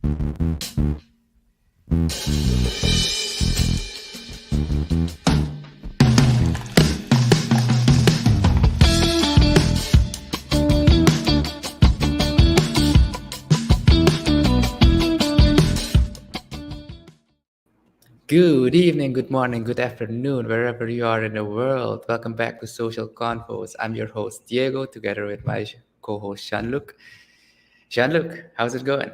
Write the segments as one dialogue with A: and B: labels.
A: Good evening, good morning, good afternoon, wherever you are in the world. Welcome back to Social Confoes. I'm your host, Diego, together with my co-host, Jean-Luc. Jean-Luc, how's it going?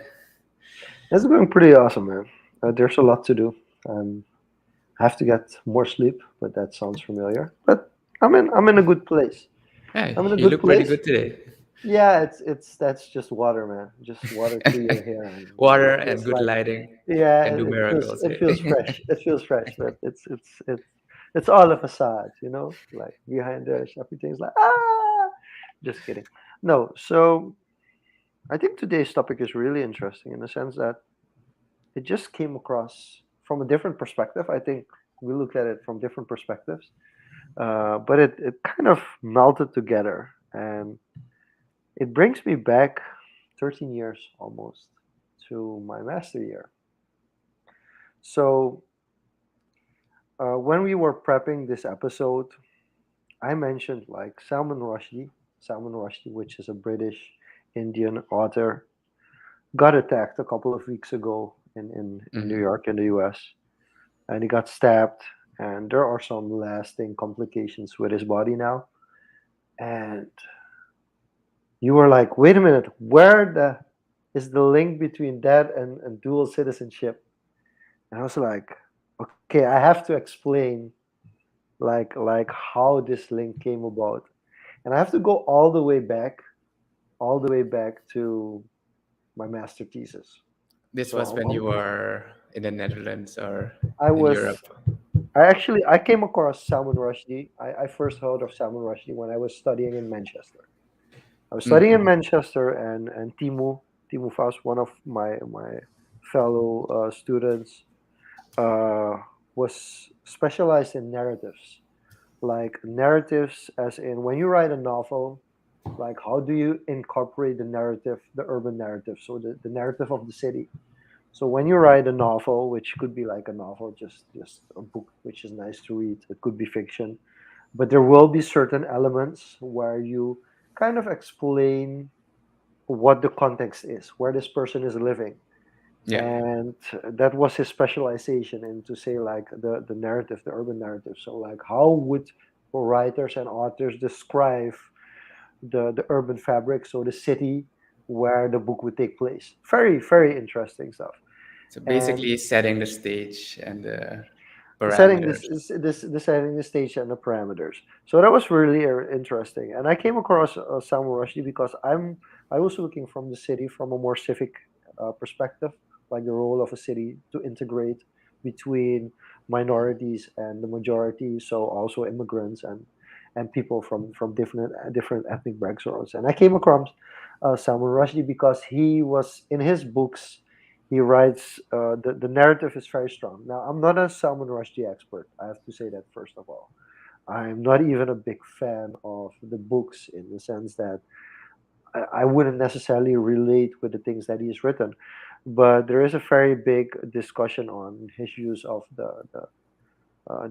B: It's going pretty awesome, man. There's a lot to do. I have to get more sleep, but that sounds familiar. But I'm in a good place.
A: Hey,
B: I'm in a
A: you
B: good
A: look pretty
B: place.
A: good today.
B: Yeah, it's that's just water, man. Just water to your hair, and
A: Water
B: it
A: and
B: feels
A: good
B: like
A: lighting
B: yeah,
A: can do
B: it feels
A: miracles.
B: it feels fresh. It feels fresh, but it's all a facade, you know. Like behind there, everything's like Just kidding. No, so I think today's topic is really interesting in the sense that it just came across from a different perspective. I think we looked at it from different perspectives, but it kind of melted together, and it brings me back 13 years almost to my master year. So when we were prepping this episode, I mentioned like Salman Rushdie, which is a British Indian author, got attacked a couple of weeks ago in New
A: Mhm.
B: York in the US, and he got stabbed, and there are some lasting complications with his body now. And you were like, wait a minute, where the is the link between that and dual citizenship? And I was like, okay, I have to explain like how this link came about. And I have to go all the way back to my master thesis.
A: This
B: So
A: was when you were in the Netherlands or
B: I
A: in
B: was
A: Europe.
B: I came across Salman Rushdie. I first heard of Salman Rushdie when I was studying in Manchester. I was studying in
A: Mhm.
B: Manchester, and Timu Faust, one of my fellow students, uh, was specialized in narratives, like narratives as in when you write a novel, like how do you incorporate the narrative, the urban narrative, so the narrative of the city. So when you write a novel, which could be like a novel, just a book which is nice to read, it could be fiction, but there will be certain elements where you kind of explain what the context is, where this person is living.
A: Yeah.
B: And that was his specialization in, to say like the narrative, the urban narrative. So like how would writers and authors describe the urban fabric, so the city where the book would take place. Very, very interesting stuff.
A: So
B: And
A: basically setting the stage and the
B: setting
A: parameters.
B: the setting the stage and the parameters. So that was really interesting. And I came across Salman Rushdie because I was looking from the city from a more civic perspective, like the role of a city to integrate between minorities and the majority, so also immigrants and people from different ethnic backgrounds. And I came across Salman Rushdie because he was in his books. He writes the narrative is very strong. Now, I'm not a Salman Rushdie expert. I have to say that first of all. I'm not even a big fan of the books in the sense that I wouldn't necessarily relate with the things that he's written. But there is a very big discussion on his use of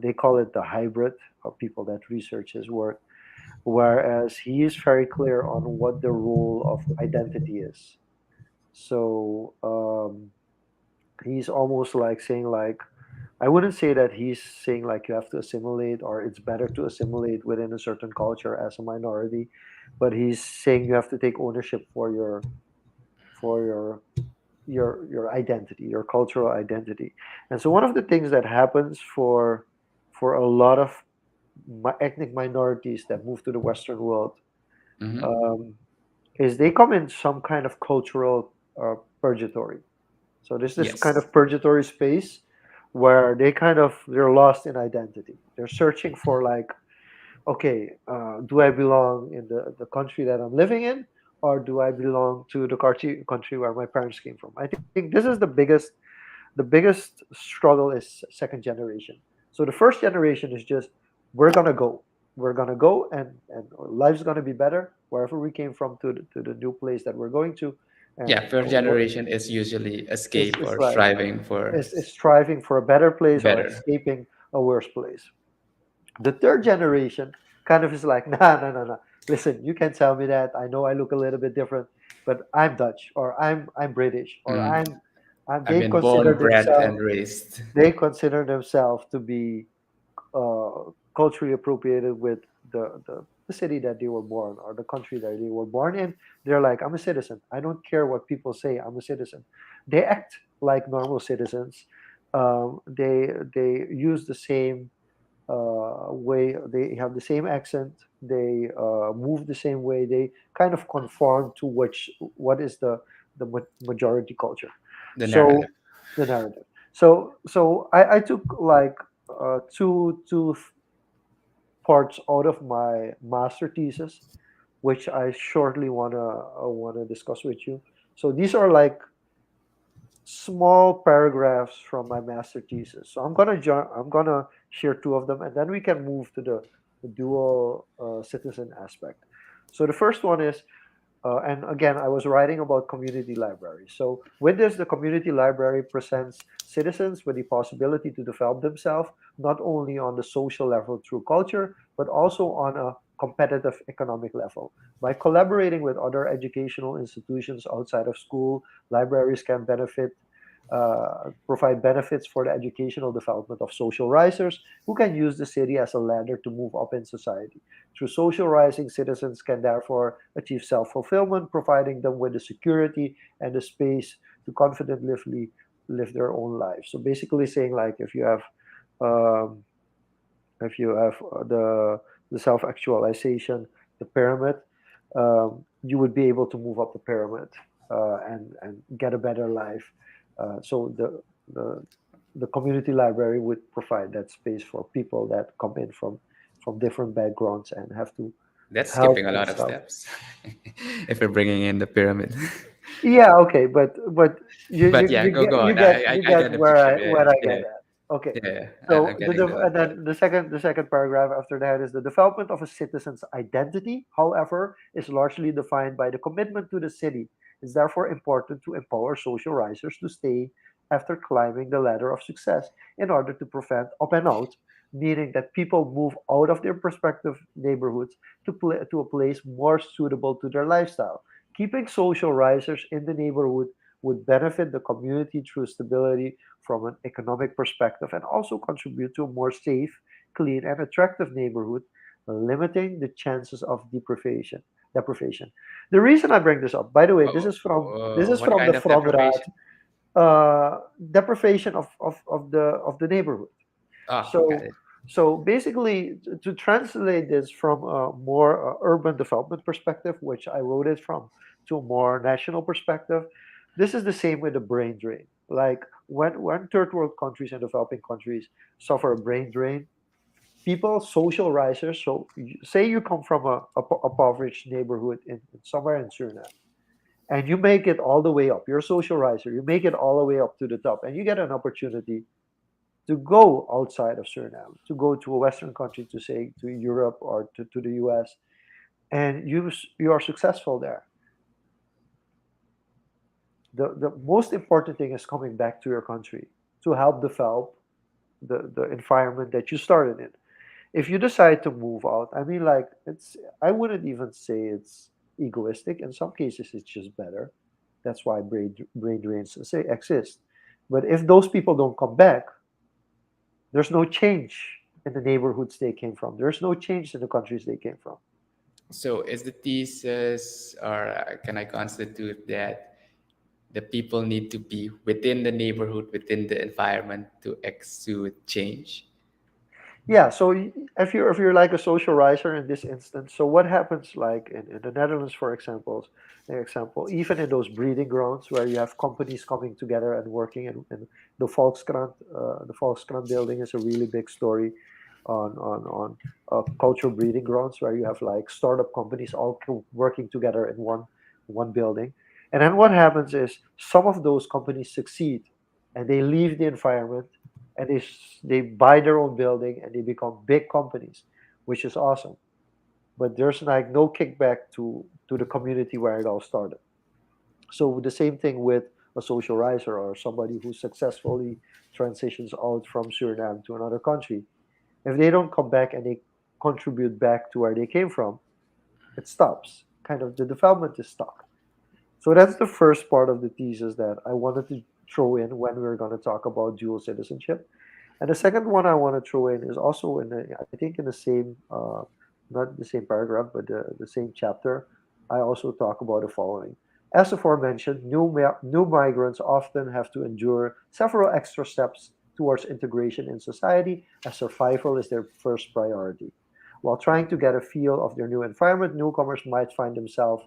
B: they call it the hybrid of people that research his work, whereas he is very clear on what the role of identity is. So he's almost like saying like I wouldn't say that he's saying like you have to assimilate or it's better to assimilate within a certain culture as a minority, but he's saying you have to take ownership for your identity, your cultural identity. And so one of the things that happens for a lot of ethnic minorities that move to the Western world
A: Hmm.
B: um, is they come in some kind of cultural purgatory. So there's this kind
A: Yes.
B: of purgatory space where they're lost in identity. They're searching for like, okay, do I belong in the country that I'm living in, or do I belong to the country where my parents came from? I think this is the biggest struggle is second generation. So the first generation is just we're gonna go, and life's gonna be better wherever we came from to the new place that we're going to.
A: Yeah,
B: and
A: first generation is usually escape
B: is
A: or
B: like
A: striving for
B: is striving for a better place or
A: better.
B: escaping a worse place. The third generation kind of is like, nah, nah, nah, nah. Listen, you can tell me that. I know I look a little bit different, but I'm Dutch or I'm British or
A: Mm.
B: I'm
A: I've
B: they
A: been
B: consider
A: born, bred,
B: themselves
A: and raised.
B: to be culturally appropriated with the city that they were born or the country that they were born in. They're like, I'm a citizen. I don't care what people say. I'm a citizen. They act like normal citizens. They use the same way. They have the same accent. They move the same way. They kind of conform to what is the majority culture.
A: The
B: So
A: narrative.
B: the narrative. So I took like two parts out of my master thesis, which I shortly wanna discuss with you. So these are like small paragraphs from my master thesis. So I'm gonna share two of them, and then we can move to the dual citizen aspect. So the first one is, and again, I was writing about community libraries. So with this, the community library presents citizens with the possibility to develop themselves not only on the social level through culture, but also on a competitive economic level. By collaborating with other educational institutions outside of school, libraries can provide benefits for the educational development of social risers who can use the city as a ladder to move up in society. Through social rising, citizens can therefore achieve self fulfillment, providing them with the security and the space to confidently live their own lives. So basically, saying like um, if you have the self actualization, the pyramid, you would be able to move up the pyramid and get a better life. So the the community library would provide that space for people that come in from different backgrounds and have to
A: That's
B: help
A: skipping a lot of
B: themselves.
A: steps. If we're bringing in the pyramid.
B: Yeah, okay, but
A: But yeah, go on.
B: you
A: I
B: get
A: get the picture.
B: where I
A: Yeah,
B: get at. Okay,
A: yeah, yeah. I'm
B: so
A: getting
B: and
A: the
B: then the second paragraph after that is the development of a citizen's identity. However, is largely defined by the commitment to the city. It's therefore important to empower social risers to stay after climbing the ladder of success in order to prevent up and out, meaning that people move out of their prospective neighborhoods to a place more suitable to their lifestyle. Keeping social risers in the neighborhood would benefit the community through stability from an economic perspective and also contribute to a more safe, clean, and attractive neighborhood, limiting the chances of deprivation. The reason I bring this up, by the way, this is
A: what
B: from the
A: kind of
B: Fromrat
A: deprivation?
B: deprivation of the neighborhood.
A: Got
B: So
A: it.
B: so basically, to translate this from a more urban development perspective, which I wrote it from, to a more national perspective, this is the same with the brain drain. Like when third world countries and developing countries suffer a brain drain, people, social risers. So say you come from a impoverished neighborhood in somewhere in Suriname, and you make it all the way up. You're a social riser. You make it all the way up to the top, and you get an opportunity to go outside of Suriname, to go to a Western country, to say to Europe or to the US, and you are successful there. The most important thing is coming back to your country to help develop the environment that you started in. If you decide to move out, I mean, like, I wouldn't even say it's egoistic. In some cases, it's just better. That's why brain drains say exist. But if those people don't come back, there's no change in the neighborhoods they came from. There's no change in the countries they came from.
A: So is the thesis, or can I constitute that the people need to be within the neighborhood, within the environment to exude change?
B: Yeah, so if you're like a social riser in this instance, so what happens like in the Netherlands, for example, even in those breeding grounds where you have companies coming together and working, and the Volkskrant building is a really big story on cultural breeding grounds where you have like startup companies all working together in one building. And then what happens is some of those companies succeed and they leave the environment and they buy their own building and they become big companies, which is awesome. But there's like no kickback to the community where it all started. So the same thing with a social riser or somebody who successfully transitions out from Suriname to another country. If they don't come back and they contribute back to where they came from, it stops. Kind of the development is stuck. So that's the first part of the thesis that I wanted to throw in when we're going to talk about dual citizenship. And the second one I want to throw in is also I think in the same, not the same paragraph, but the same chapter. I also talk about the following. As aforementioned, new migrants often have to endure several extra steps towards integration in society, as survival is their first priority. While trying to get a feel of their new environment, newcomers might find themselves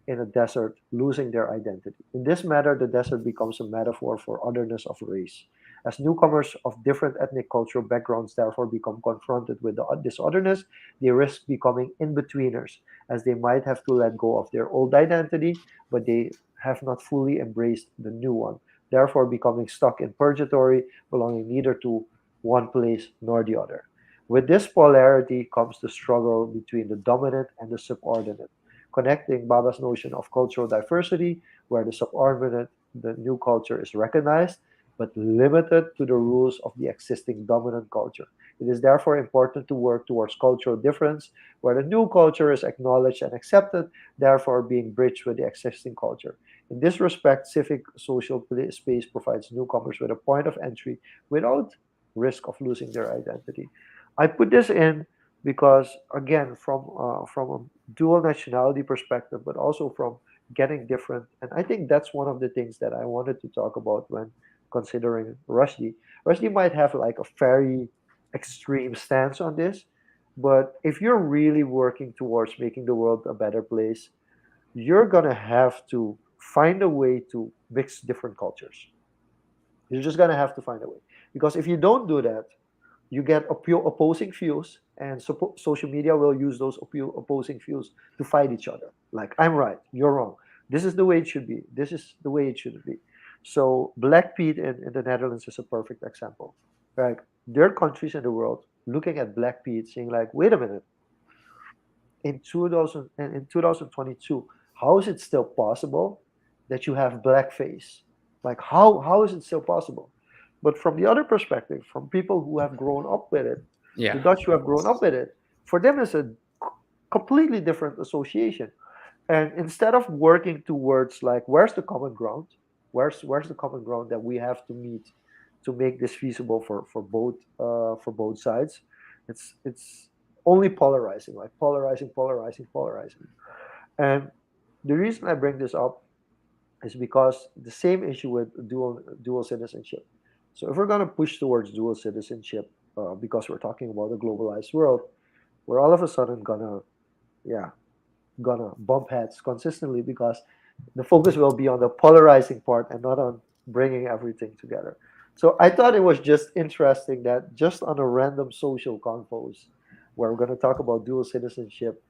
B: in a desert, losing their identity. In this matter, the desert becomes a metaphor for otherness of race. As newcomers of different ethnic cultural backgrounds therefore become confronted with this otherness, they risk becoming in-betweeners, as they might have to let go of their old identity, but they have not fully embraced the new one, therefore becoming stuck in purgatory, belonging neither to one place nor the other. With this polarity comes the struggle between the dominant and the subordinate, connecting Baba's notion of cultural diversity, where the subordinate, the new culture, is recognized, but limited to the rules of the existing dominant culture. It is therefore important to work towards cultural difference, where the new culture is acknowledged and accepted, therefore being bridged with the existing culture. In this respect, civic social space provides newcomers with a point of entry without risk of losing their identity. I put this in because, again, from a dual nationality perspective, but also from getting different. And I think that's one of the things that I wanted to talk about when considering Rushdie. Rushdie might have like a very extreme stance on this, but if you're really working towards making the world a better place, you're gonna have to find a way to mix different cultures. You're just gonna have to find a way, because if you don't do that, you get opposing views, and social media will use those opposing views to fight each other. Like, I'm right, you're wrong. This is the way it should be. This is the way it should be. So Black Pete in the Netherlands is a perfect example. Right? There are countries in the world looking at Black Pete saying like, wait a minute, in 2022, how is it still possible that you have blackface? Like, how is it still possible? But from the other perspective, from people who have grown up with it,
A: Yeah.
B: the Dutch who have grown up with it, for them it's a completely different association. And instead of working towards like, where's the common ground, where's the common ground that we have to meet to make this feasible for both sides, it's only polarizing, like polarizing. And the reason I bring this up is because the same issue with dual citizenship. So if we're going to push towards dual citizenship, because we're talking about a globalized world, we're all of a sudden yeah, gonna bump heads consistently, because the focus will be on the polarizing part and not on bringing everything together. So I thought it was just interesting that just on a random social confoes, where we're going to talk about dual citizenship,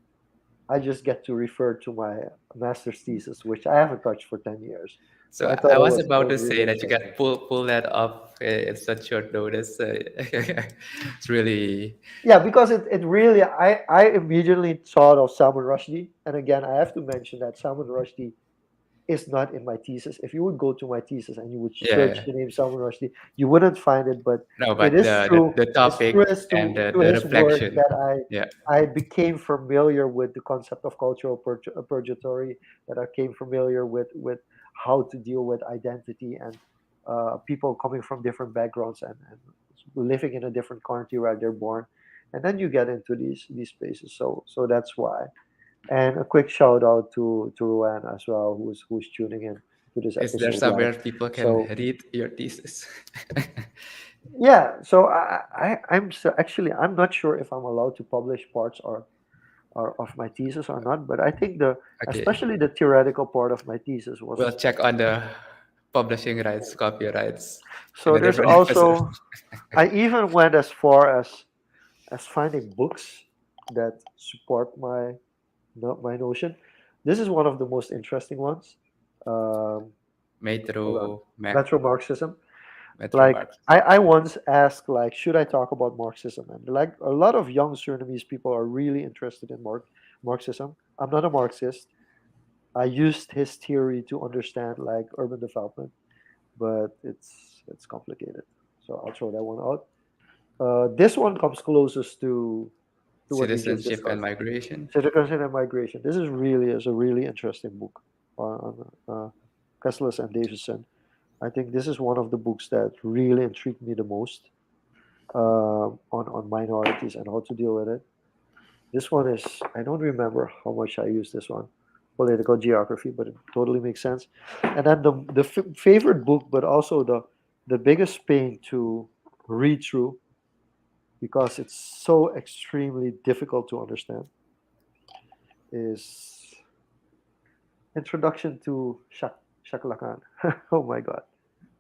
B: I just get to refer to my master's thesis, which I haven't touched for 10 years. So
A: So
B: I
A: I
B: thought
A: was
B: it
A: about
B: was
A: to say
B: really
A: that you can
B: interesting.
A: pull that off in such short notice. It's really
B: Yeah, because it really, I immediately thought of Salman Rushdie. And again, I have to mention that Salman Rushdie is not in my thesis. If you would go to my thesis and you would search
A: yeah.
B: the name Salman Rushdie, you wouldn't find it. But
A: No,
B: it
A: but
B: is true.
A: the
B: It's true
A: topic
B: as
A: and
B: to
A: the
B: his work
A: reflection.
B: that
A: Yeah.
B: I became familiar with the concept of cultural purgatory, that I came familiar with how to deal with identity and people coming from different backgrounds and living in a different country where they're born. And then you get into these spaces. So that's why. And a quick shout out to Ruan as well, who's tuning in to this
A: Is there
B: episode live.
A: somewhere people can
B: So
A: read your thesis?
B: yeah, so I'm so actually I'm not sure if I'm allowed to publish parts or of my thesis or not, but I think the
A: Okay.
B: especially the theoretical part of my thesis
A: We'll
B: was.
A: check on the publishing rights, copyrights in
B: So
A: a
B: there's
A: different episode.
B: also, I even went as far as finding books that support my notion. This is one of the most interesting ones. Um, Hold on.
A: Metro Mac
B: Metro Marxism.
A: Metro
B: Like,
A: Mark.
B: I once asked, like, should I talk about Marxism? And like a lot of young Surinamese people are really interested in Marxism. I'm not a Marxist. I used his theory to understand like urban development, but it's complicated. So I'll throw that one out. This one comes closest to what we just
A: Citizenship and
B: discussed.
A: migration.
B: Citizenship and migration. This is a really interesting book on Kesslers and Davison. I think this is one of the books that really intrigued me the most on minorities and how to deal with it. This one is, I don't remember how much I use this one, political geography, but it totally makes sense. And then the favorite book, but also the biggest pain to read through because it's so extremely difficult to understand is Introduction to Shaklakan. Oh my god!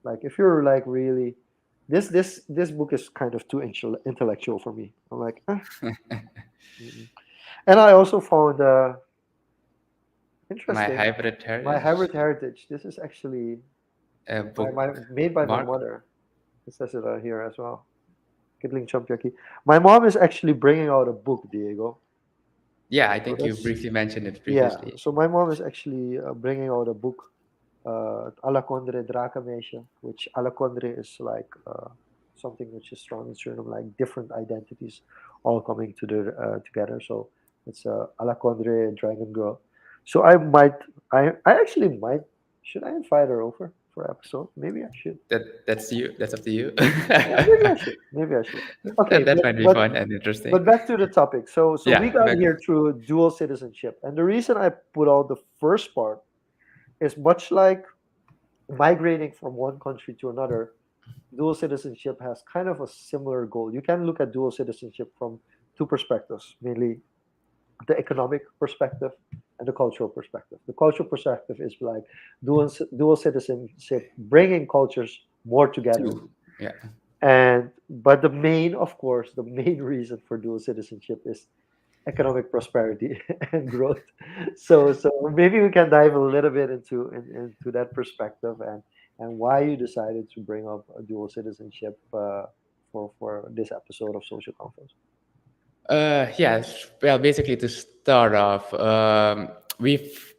B: Like if you're like really, this book is kind of too intellectual for me. I'm like, mm-mm. And I also found
A: My
B: interesting
A: hybrid
B: my
A: heritage,
B: hybrid heritage. This is actually
A: a
B: my
A: book.
B: made by my
A: Mark.
B: mother. It says it here as well. Kidling Champiaki. My mom is actually bringing out a book, Diego.
A: Yeah, I
B: So
A: think you
B: that's
A: briefly mentioned it
B: yeah.
A: previously.
B: So my mom is actually bringing out a book, Alakondre Drakamesha, which Alakondre is like something which is strong in Suriname, like different identities all coming together. So it's Alakondre Dragon Girl. So I actually might, should I invite her over for episode? Maybe I should.
A: That's you. That's up to you.
B: Yeah, maybe I should. Maybe I should. Okay,
A: That might be fun and interesting.
B: but back to the topic. So we
A: Yeah,
B: got
A: back.
B: here through dual citizenship, and the reason I put out the first part is much like migrating from one country to another. Dual citizenship has kind of a similar goal. You can look at dual citizenship from two perspectives, mainly the economic perspective and the cultural perspective. The cultural perspective is like dual citizenship, bringing cultures more together.
A: Two. Yeah.
B: And but the main, of course, the main reason for dual citizenship is economic prosperity and growth. So maybe we can dive a little bit into that perspective and why you decided to bring up a dual citizenship for this episode of Social Confoes.
A: Yes. Well, basically, to start off, we've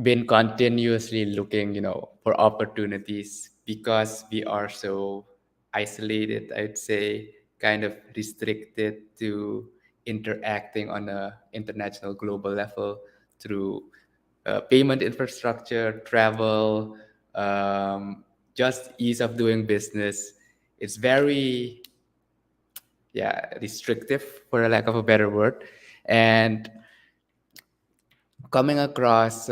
A: been continuously looking, for opportunities because we are so isolated, I'd say, kind of restricted to interacting on a international global level through payment infrastructure, travel, just ease of doing business. It's very, yeah, restrictive for a lack of a better word. And coming across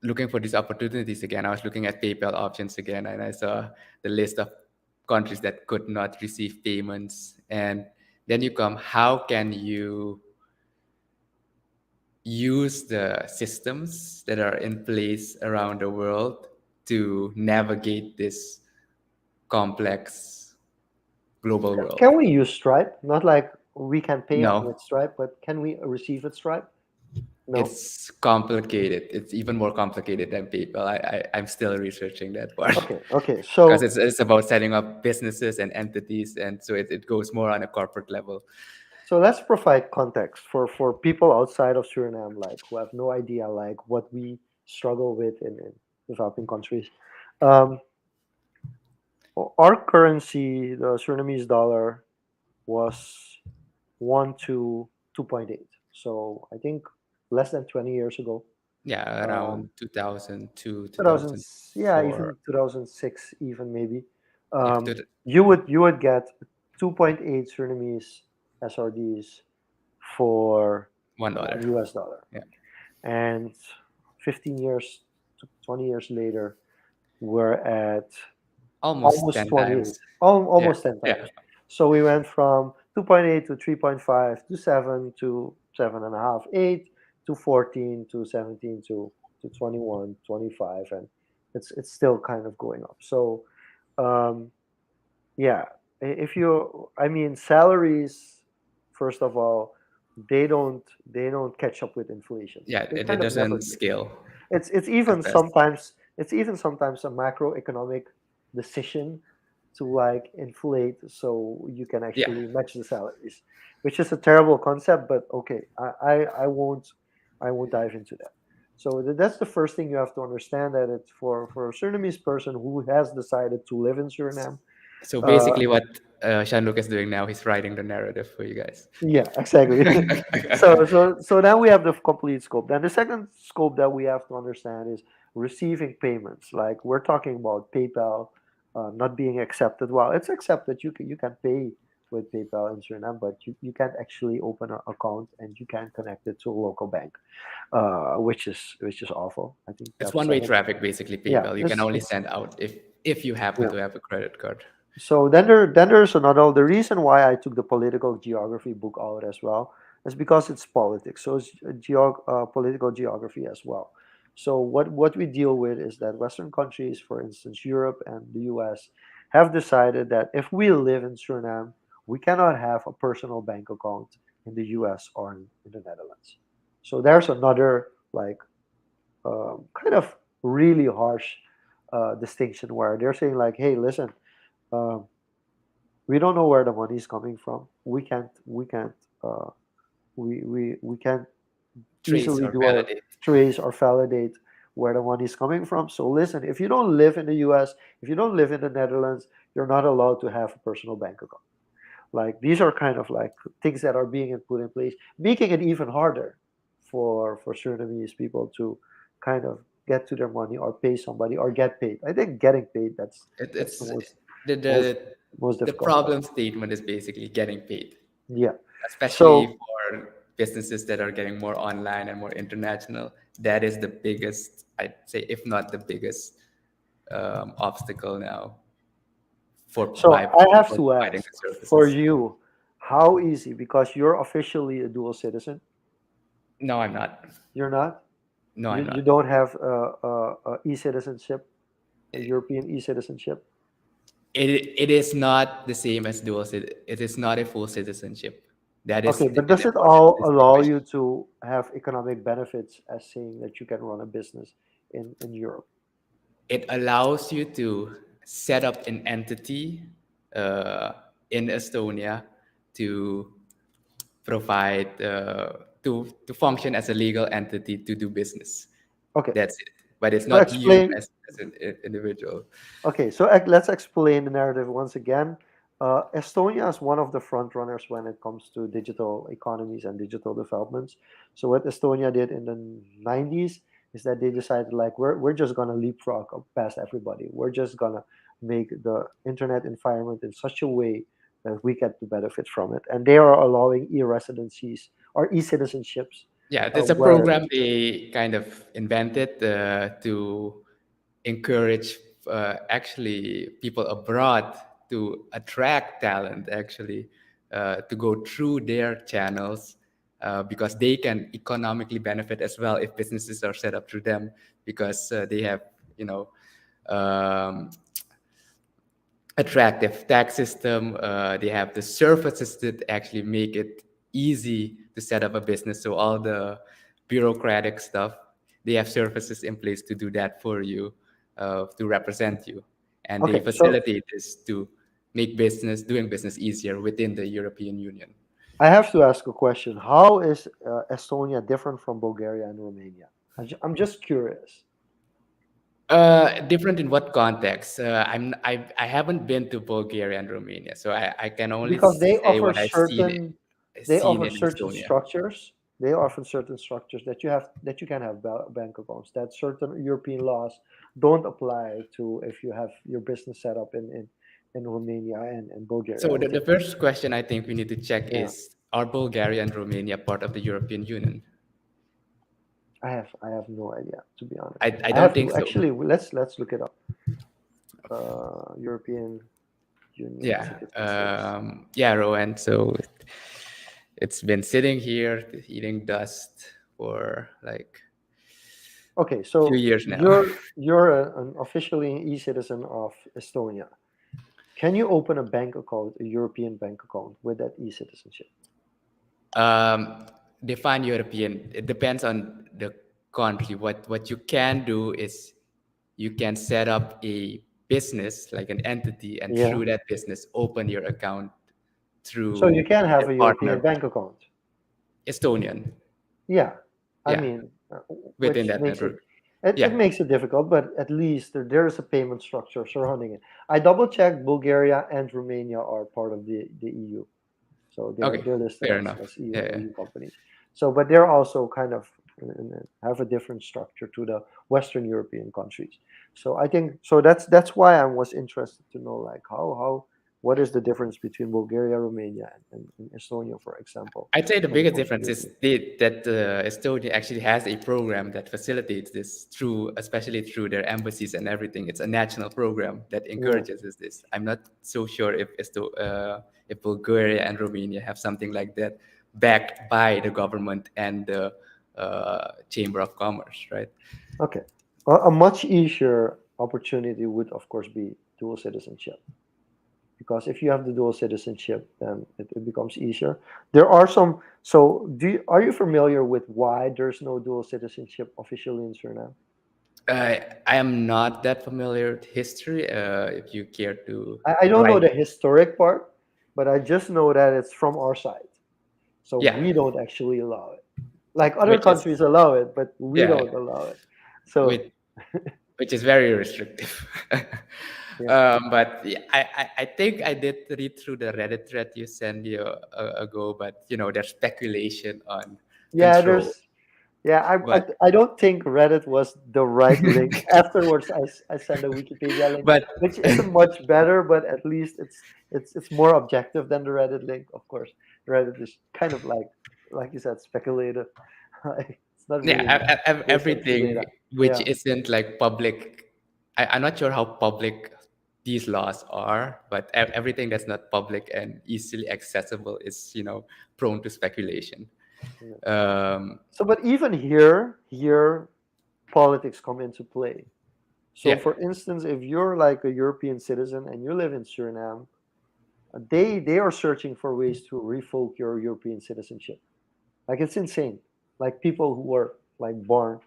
A: looking for these opportunities again, I was looking at PayPal options again, and I saw the list of countries that could not receive payments. And then you come, how can you use the systems that are in place around the world to navigate this complex global world?
B: Can we use Stripe? Not like we can pay
A: No,
B: with Stripe, but can we receive with Stripe? No.
A: it's complicated. It's even more complicated than PayPal. I'm still researching that part
B: Okay.
A: because
B: So
A: it's about setting up businesses and entities, and so it goes more on a corporate level.
B: let's provide context for people outside of Suriname, like who have no idea like what we struggle with in developing countries. Um, our currency, the Surinamese dollar, was 1 to 2.8. So I think less than 20 years ago.
A: Yeah,
B: Um,
A: around 2002,
B: 2000, yeah, even
A: 2004.
B: 2006, even maybe.
A: Yeah,
B: You would get 2.8 Surinamese SRDs for
A: $1.
B: $1.
A: Yeah,
B: And 15 years to 20 years later, we're at
A: almost
B: almost
A: 10
B: 28,
A: times. Yeah,
B: almost 10
A: yeah,
B: times. So we went from 2.8 to 3.5 to 7 to 7.5, 8 to 14 to 17 to 21, 25, and it's still kind of going up. So um, yeah, if you, I mean, salaries, first of all, they don't catch up with inflation.
A: yeah.
B: They
A: It
B: kind of never
A: doesn't
B: do.
A: scale
B: It's
A: as
B: even
A: fast.
B: sometimes a macroeconomic decision to like inflate so you can
A: Yeah,
B: actually match the salaries, which is a terrible concept. But okay, I won't dive into that. So that's the first thing you have to understand, that it's for a Surinamese person who has decided to live in Suriname.
A: So
B: Uh,
A: basically, what Shanluk is doing now, he's writing the narrative for you guys.
B: yeah, exactly. So now we have the complete scope. Then the second scope that we have to understand is receiving payments. Like we're talking about PayPal not being accepted. Well, it's accepted. You can pay with PayPal in Suriname, but you can't actually open an account and you can't connect it to a local bank, which is awful. I think
A: It's
B: that's
A: one-way traffic, basically.
B: yeah.
A: PayPal. You can
B: It's
A: only
B: it's
A: send out if you happen
B: yeah.
A: to have a credit card.
B: So then there's another. The reason why I took the political geography book out as well is because it's politics. So it's political geography as well. So what we deal with is that Western countries, for instance, Europe and the U.S., have decided that if we live in Suriname, we cannot have a personal bank account in the U.S. or in the Netherlands. So there's another like kind of really harsh distinction where they're saying like, hey, listen. Um, we don't know where the money is coming from. Uh, we can't
A: Trace
B: easily
A: or
B: do a
A: validate.
B: trace or validate where the money is coming from. So listen, if you don't live in the US, if you don't live in the Netherlands, you're not allowed to have a personal bank account. Like these are kind of like things that are being put in place, making it even harder for Surinamese people to kind of get to their money or pay somebody or get paid. I think getting paid, that's the
A: It's
B: most
A: the
B: most
A: the
B: most
A: the
B: difficult part.
A: problem statement is basically getting paid,
B: Yeah.
A: especially
B: So
A: for businesses that are getting more online and more international. That is the biggest, I'd say, if not the biggest obstacle now
B: so I have
A: for
B: to
A: providing
B: ask
A: the
B: for
A: services.
B: you, how easy, because you're officially a dual citizen.
A: No, I'm not.
B: You're not.
A: No,
B: You
A: I'm
B: you
A: not.
B: don't have a e-citizenship, a European e-citizenship.
A: It is not the same as it is not a full citizenship.
B: Okay,
A: It
B: but
A: is
B: does it
A: important to
B: all allow
A: distinguish.
B: you to have economic benefits as saying that you can run a business in Europe?
A: It allows you to set up an entity uh, in Estonia to provide to function as a legal entity to do business.
B: Okay,
A: That's it. But it's
B: so
A: not you
B: explain.
A: as an individual.
B: Okay, so let's explain the narrative once again. Estonia is one of the front runners when it comes to digital economies and digital developments. So what Estonia did in the 90s is that they decided like we're just gonna leapfrog past everybody. We're just gonna make the internet environment in such a way that we get to benefit from it. And they are allowing e-residencies or e-citizenships,
A: Yeah, it's a
B: where
A: program they kind of invented to encourage actually people abroad to attract talent actually to go through their channels because they can economically benefit as well if businesses are set up through them because they have you know um, attractive tax system. They have the services that actually make it easy to set up a business. So all the bureaucratic stuff, they have services in place to do that for you, to represent you, and they
B: okay, so
A: facilitate this to make doing business easier within the European Union.
B: I have to ask a question. How is Estonia different from Bulgaria and Romania? I'm just curious
A: Different in what context? I haven't been to Bulgaria and Romania, so I can only
B: because
A: say what I've
B: they
A: seen
B: offer
A: in
B: certain
A: Estonia.
B: structures. They offer certain structures that you can have bank accounts. That certain European laws don't apply to if you have your business set up in Romania and Bulgaria.
A: So
B: I
A: the
B: think
A: first question I think we need to check
B: yeah.
A: is, are Bulgaria and Romania part of the European Union?
B: I have no idea, to be honest.
A: I
B: I
A: don't
B: have
A: think
B: to
A: so.
B: actually let's look it up. European Union
A: Yeah.
B: citizenships.
A: Yeah, Rowan. So it's been sitting here eating dust for like
B: Okay,
A: a few
B: so
A: years now.
B: you're an officially e-citizen of Estonia. Can you open a bank account, a European bank account, with that e-citizenship?
A: um, Define European. It depends on the country. What you can do is you can set up a business like an entity, and
B: Yeah.
A: through that business, open your account
B: So you
A: through
B: can
A: a
B: have a European
A: partner,
B: bank account.
A: Estonian.
B: Yeah. I
A: Yeah.
B: mean,
A: within
B: which
A: that
B: makes it
A: network.
B: it
A: Yeah.
B: makes it difficult, but at least there is a payment structure surrounding it. I double checked Bulgaria and Romania are part of the EU, so
A: Okay.
B: they're listed
A: Fair enough.
B: as
A: Yeah. Yeah.
B: EU companies. So, but they're also kind of have a different structure to the Western European countries. So I think so that's why I was interested to know like how what is the difference between Bulgaria, Romania, and Estonia, for example,
A: I'd say the
B: when it
A: biggest
B: comes to
A: difference is
B: European.
A: that Estonia actually has a program that facilitates this through, especially through their embassies and everything. It's a national program that
B: Yeah.
A: encourages this. I'm not so sure if Bulgaria and Romania have something like that, backed by the government and the Chamber of Commerce, right?
B: Okay. A much easier opportunity would, of course, be dual citizenship. Because if you have the dual citizenship, then it becomes easier. There are some. So, are you familiar with why there's no dual citizenship officially in Suriname?
A: I am not that familiar with history. If you care to
B: I don't know
A: write,
B: the historic part, but I just know that it's from our side. So
A: yeah,
B: we don't actually allow it. Like other
A: which is
B: countries allow it, but we
A: yeah,
B: don't allow it. So
A: which which is very restrictive.
B: yeah,
A: But yeah, I think I did read through the Reddit thread you sent me ago, but there's speculation on
B: yeah.
A: control.
B: I
A: But
B: I don't think Reddit was the right link. Afterwards, I sent a Wikipedia link,
A: but
B: which isn't much better, but at least it's more objective than the Reddit link. Of course, Reddit is kind of like you said, speculative. It's not
A: yeah,
B: really based on true
A: everything
B: data.
A: which
B: Yeah,
A: isn't like public. I'm not sure how public these laws are, but everything that's not public and easily accessible is prone to speculation.
B: yeah.
A: Um,
B: So, but even here, politics come into play. So,
A: yeah,
B: for instance, if you're like a European citizen and you live in Suriname, they are searching for ways to revoke your European citizenship. Like it's insane. Like people who were like born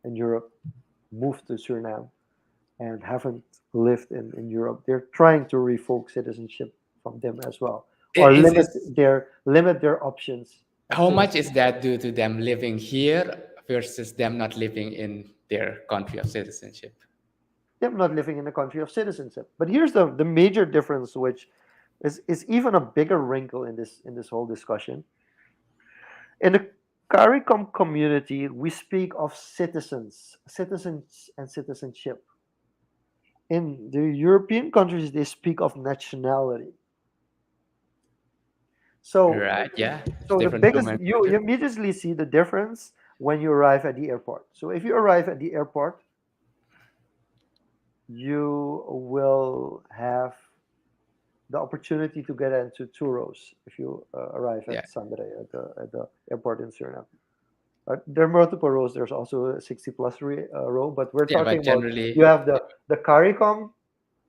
B: in Europe, moved to Suriname, and haven't lived in Europe. They're trying to revoke citizenship from them as well, or
A: is
B: limit their options of
A: how much is
B: citizenship.
A: that due to them living here versus them not living in their country of citizenship?
B: Them not living in the country of citizenship. But here's the major difference, which is even a bigger wrinkle in this whole discussion. In the CARICOM community, we speak of citizens and citizenship. In the European countries, they speak of nationality. So,
A: Right? Yeah, it's
B: so the
A: different
B: biggest you
A: nomenclature.
B: immediately see the difference when you arrive at the airport. So, if you arrive at the airport, you will have the opportunity to get into two rows if you arrive
A: Yeah,
B: at Sandre at the airport in Suriname. There are multiple rows. There's also a 60 plus row, but we're
A: yeah,
B: talking
A: but
B: about you
A: generally
B: have the CARICOM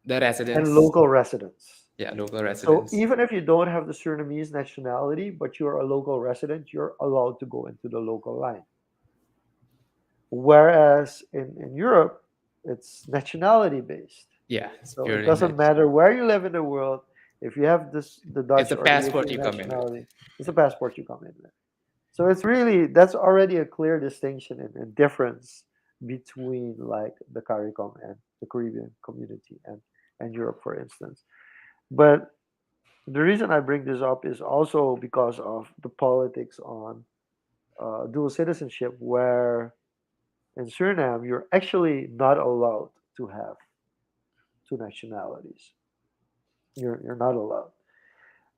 A: the
B: and
A: residents,
B: local residents.
A: yeah, local
B: So
A: residents.
B: even if you don't have the Surinamese nationality, but you're a local resident, you're allowed to go into the local line. Whereas in Europe, it's nationality based.
A: Yeah, it's
B: So it
A: purely
B: doesn't
A: niche.
B: matter where you live in the world. If you have the
A: It's
B: Dutch
A: a
B: or the
A: passport
B: European
A: you come in with.
B: nationality, it's a passport you come in with. So it's really that's already a clear distinction and difference between like the CARICOM and the Caribbean community and Europe, for instance. But the reason I bring this up is also because of the politics on dual citizenship, where in Suriname you're actually not allowed to have two nationalities. You're not allowed.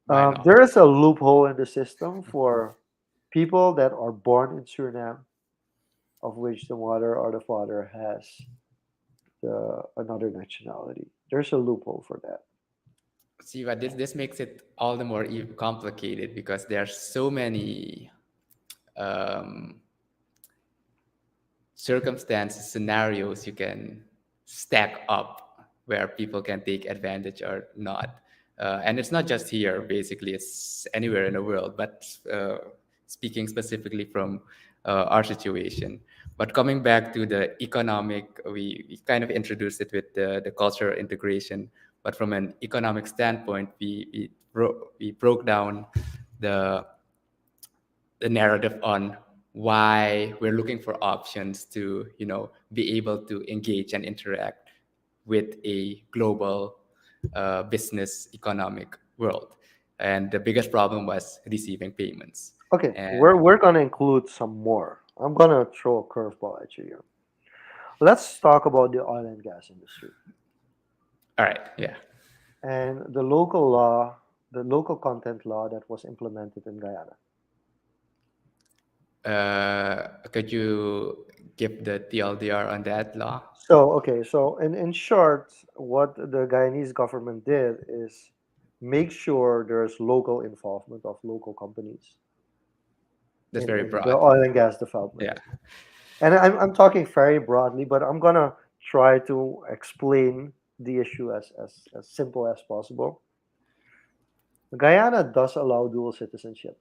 A: Why not?
B: There is a loophole in the system for people that are born in Suriname, of which the mother or the father has another nationality. There's a loophole for that.
A: See, but this makes it all the more complicated because there are so many um, circumstances, scenarios you can stack up where people can take advantage or not. And it's not just here, basically, it's anywhere in the world, but speaking specifically from our situation. But coming back to the economic, we kind of introduced it with the cultural integration. But from an economic standpoint, we broke down the, the narrative on why we're looking for options to, be able to engage and interact with a global business economic world. And the biggest problem was receiving payments.
B: Okay,
A: And
B: we're gonna include some more. I'm gonna throw a curveball at you here. Let's talk about the oil and gas industry
A: all right, yeah.
B: and the local law, the local content law that was implemented in Guyana.
A: Could you give the TLDR on that law?
B: So, okay, so in short, what the Guyanese government did is make sure there's local involvement of local companies
A: That's very
B: in the
A: broad.
B: oil and gas development.
A: Yeah.
B: And I'm talking very broadly, but I'm gonna try to explain the issue as simple as possible. Guyana does allow dual citizenship.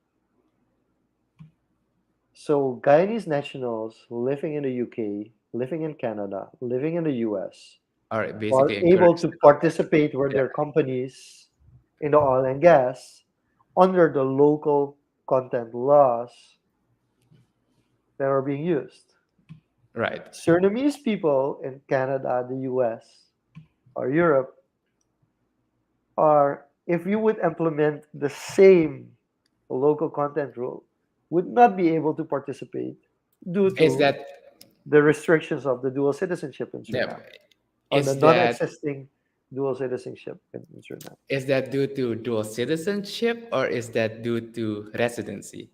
B: So Guyanese nationals living in the UK, living in Canada, living in the US
A: All right,
B: are
A: basically
B: able
A: encourage
B: to
A: the content.
B: participate with
A: Yeah.
B: their companies in the oil and gas under the local content laws that are being used.
A: Right.
B: Surinamese people in Canada, the US, or Europe are, if you would implement the same local content rule, would not be able to participate due
A: Is
B: to
A: that
B: the restrictions of the dual citizenship in
A: yeah,
B: Suriname or the
A: is that
B: non-existing dual citizenship in Suriname.
A: is that due to dual citizenship or is that due to residency?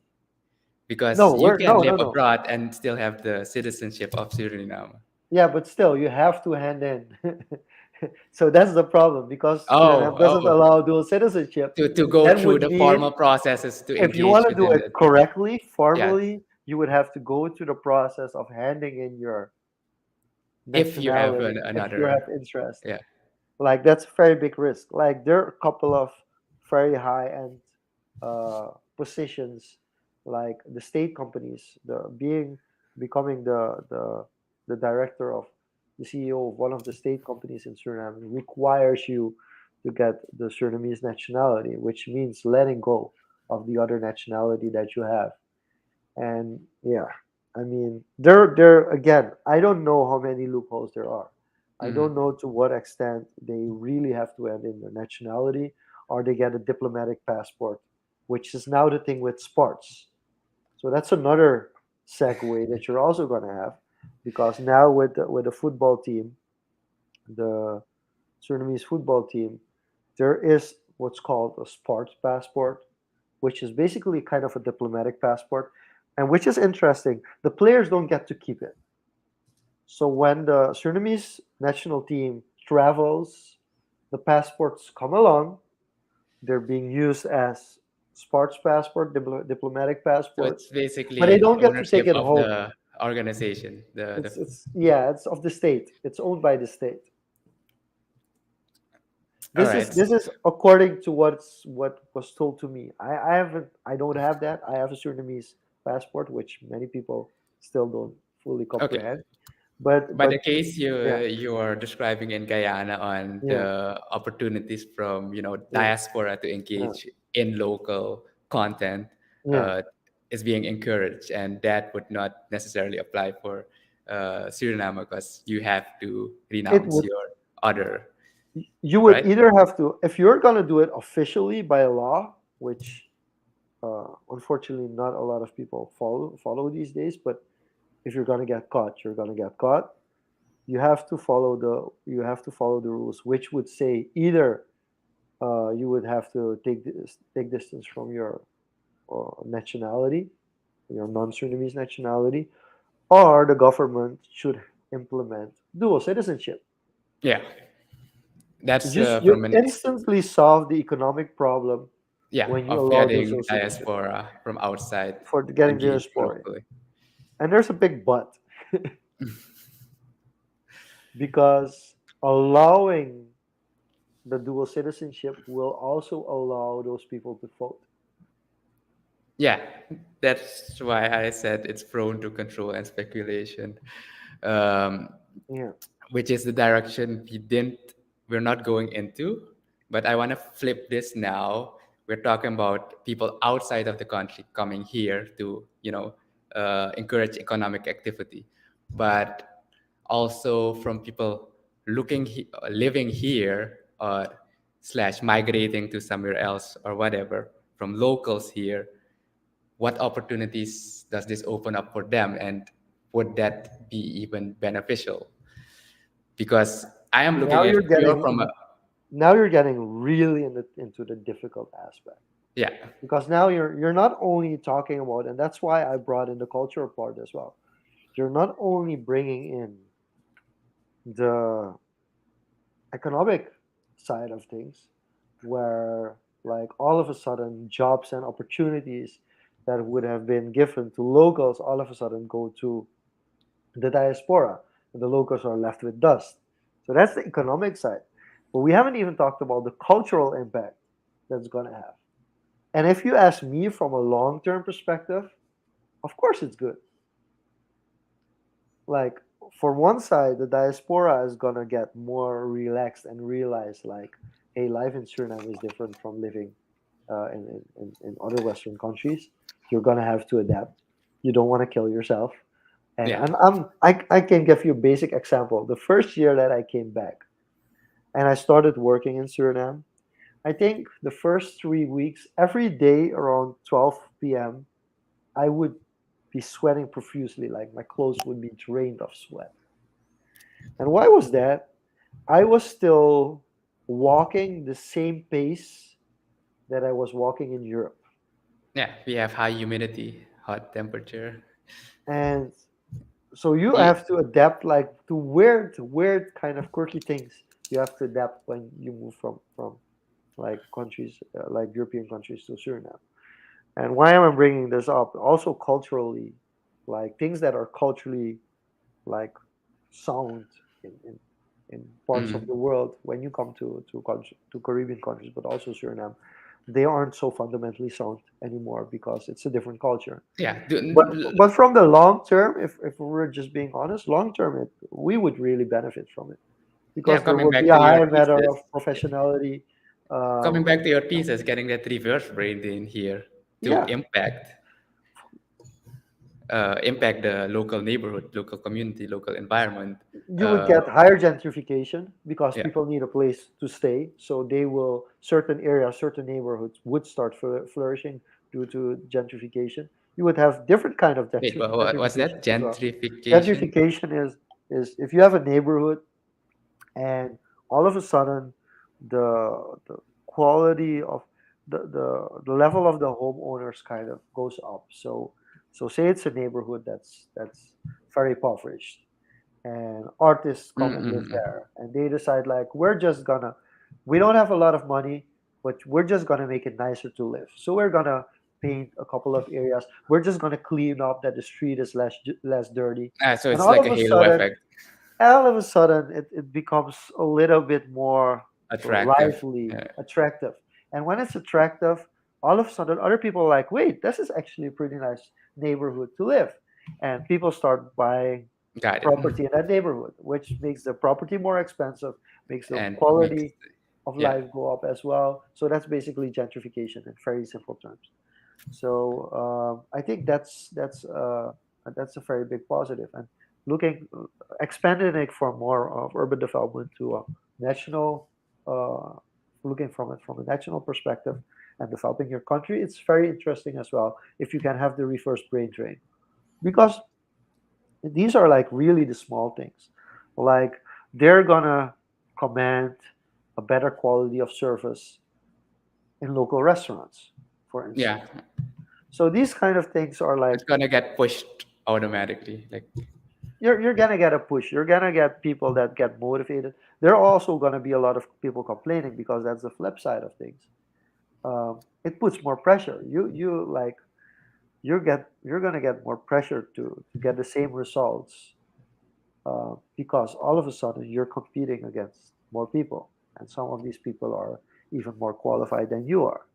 A: Because
B: No,
A: you
B: we're
A: can
B: no,
A: live
B: no, no.
A: abroad and still have the citizenship of Suriname.
B: Yeah, but still, you have to hand in. So that's the problem because
A: Oh,
B: Suriname doesn't
A: oh,
B: allow dual citizenship.
A: to go
B: That
A: through
B: would
A: the
B: mean
A: formal processes to
B: if you
A: engage
B: want to do
A: within
B: it
A: the
B: correctly,
A: yeah.
B: formally, you would have to go through the process of handing in your
A: If you have
B: nationality if you
A: another
B: have interest.
A: yeah.
B: Like that's a very big risk. Like there are a couple of very high end positions, like the state companies, the being becoming the director of the CEO of one of the state companies in Suriname requires you to get the Surinamese nationality, which means letting go of the other nationality that you have. And yeah, I mean, there again, I don't know how many loopholes there are. I
A: Mm,
B: don't know to what extent they really have to end in their nationality or they get a diplomatic passport, which is now the thing with sports. So that's another segue that you're also going to have, because now with the football team, the Surinamese football team, there is what's called a sports passport, which is basically kind of a diplomatic passport, and which is interesting. The players don't get to keep it. So when the Surinamese national team travels, the passports come along. They're being used as sports passport, diplomatic
A: so
B: passport,
A: it's
B: but they
A: basically
B: don't get to take
A: ownership
B: it
A: of
B: home.
A: the organization. The
B: It's yeah, it's of the state. It's owned by the state.
A: all
B: This is
A: right.
B: this is according to what was told to me. I don't have that. I have a Surinamese passport, which many people still don't fully
A: Okay.
B: comprehend.
A: But the
B: But
A: case
B: yeah,
A: you are describing in Guyana on
B: yeah,
A: the opportunities from
B: yeah,
A: diaspora to
B: yeah,
A: engage in local content
B: yeah.
A: uh, is being encouraged, and that would not necessarily apply for Suriname because you have to
B: It
A: renounce
B: would
A: your other
B: you would
A: right.
B: either have to, if you're gonna do it officially by law, which unfortunately not a lot of people follow these days. But if you're gonna get caught, you're gonna get caught. You have to follow the rules, which would say either you would have to take distance from your nationality, your non-Surinamese nationality, or the government should implement dual citizenship.
A: Yeah, that's
B: You
A: from an
B: instantly solve the economic problem
A: yeah
B: when you
A: of
B: allow
A: getting
B: dual citizenship
A: diaspora from outside
B: for
A: to
B: getting
A: engage
B: diaspora.
A: locally.
B: And there's a big but, because allowing the dual citizenship will also allow those people to vote.
A: Yeah, that's why I said it's prone to control and speculation, um,
B: Yeah.
A: which is the direction we're not going into. But I want to flip this now. We're talking about people outside of the country coming here to, encourage economic activity, but also from people living here or slash migrating to somewhere else or whatever, from locals here, what opportunities does this open up for them, and would that be even beneficial? Because I am
B: Now
A: looking
B: you're
A: at pure from a,
B: getting now you're getting really into the difficult aspect,
A: yeah,
B: because now you're not only talking about, and that's why I brought in the cultural part as well. You're not only bringing in the economic side of things, where like all of a sudden jobs and opportunities that would have been given to locals all of a sudden go to the diaspora, and the locals are left with dust. So that's the economic side. But we haven't even talked about the cultural impact that's going to have. And if you ask me from a long term perspective, of course it's good. Like, for one side, the diaspora is going to get more relaxed and realize, like, hey, life in Suriname is different from living in other Western countries. You're going to have to adapt. You don't want to kill yourself. And
A: yeah,
B: I can give you a basic example. The first year that I came back and I started working in Suriname, I think the first 3 weeks, every day around 12 p.m., I would be sweating profusely, like my clothes would be drained of sweat. And why was that? I was still walking the same pace that I was walking in Europe.
A: yeah. We have high humidity, hot temperature.
B: And so you
A: You,
B: have to adapt, like, to weird kind of quirky things you have to adapt when you move from like countries, like European countries, to Suriname. And why am I bringing this up? Also culturally, like things that are culturally like sound in parts of
A: mm,
B: the world, when you come to Caribbean countries, but also Suriname, they aren't so fundamentally sound anymore because it's a different culture.
A: yeah,
B: But from the long term, if we're just being honest, long term, we would really benefit from it,
A: yeah.
B: because there
A: Coming
B: will be
A: back
B: a
A: to your
B: higher matter
A: thesis,
B: of professionality.
A: coming
B: Um,
A: back to your thesis, getting that reverse brain in here to
B: yeah,
A: impact the local neighborhood, local community, local environment.
B: you would
A: Uh,
B: get higher gentrification because
A: yeah,
B: people need a place to stay. So they will, certain areas, certain neighborhoods would start flourishing due to gentrification. You would have different kind of
A: wait, but what's
B: gentrification
A: that?
B: as well.
A: Gentrification?
B: Gentrification is if you have a neighborhood and all of a sudden the quality of the level of the homeowners kind of goes up. So say it's a neighborhood that's very impoverished, and artists come and live
A: Mm-mm.
B: there, and they decide, like, we don't have a lot of money, but we're just gonna make it nicer to live, so we're gonna paint a couple of areas, we're just gonna clean up that the street is less dirty.
A: Ah, so
B: And
A: it's like a halo effect,
B: all of a sudden it becomes a little bit more
A: attractive.
B: lively,
A: Yeah.
B: attractive. And when it's attractive, all of a sudden other people are like, wait, this is actually a pretty nice neighborhood to live. And people start buying
A: Got it.
B: property in that neighborhood, which makes the property more expensive, makes the
A: And makes,
B: quality of
A: yeah,
B: life go up as well. So that's basically gentrification in very simple terms. So I think that's a very big positive. And looking expanding it from more of urban development to a national, uh, looking from it from a national perspective and developing your country, it's very interesting as well if you can have the reverse brain drain, because these are like really the small things, like they're gonna command a better quality of service in local restaurants, for
A: yeah,
B: instance. So these kind of things are like,
A: it's gonna get pushed automatically. Like,
B: you're gonna get a push. You're gonna get people that get motivated. There are also gonna be a lot of people complaining, because that's the flip side of things. It puts more pressure. You like you're gonna get more pressure to get the same results, because all of a sudden you're competing against more people, and some of these people are even more qualified than you are.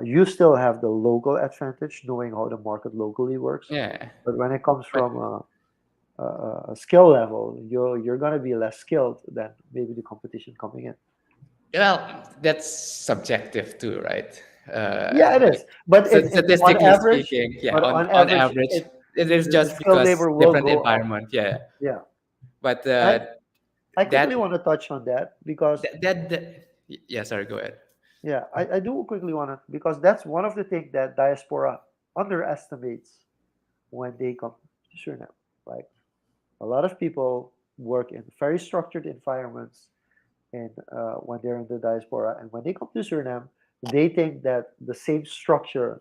B: You still have the local advantage, knowing how the market locally works,
A: yeah,
B: but when it comes
A: but
B: from a skill level, you're gonna be less skilled than maybe the competition coming in.
A: well, that's subjective too, right?
B: Yeah, it
A: Like,
B: is, but
A: statistically speaking, yeah,
B: on
A: on
B: average,
A: average, It is
B: the
A: just
B: skilled
A: because
B: labor will
A: different
B: go up.
A: environment. Yeah,
B: Yeah.
A: but
B: I I quickly
A: that
B: want to touch on that because
A: yeah. Sorry, go ahead.
B: yeah, I do quickly want to because that's one of the things that diaspora underestimates when they come to Suriname. Like a lot of people work in very structured environments and when they're in the diaspora and when they come to Suriname, they think that the same structure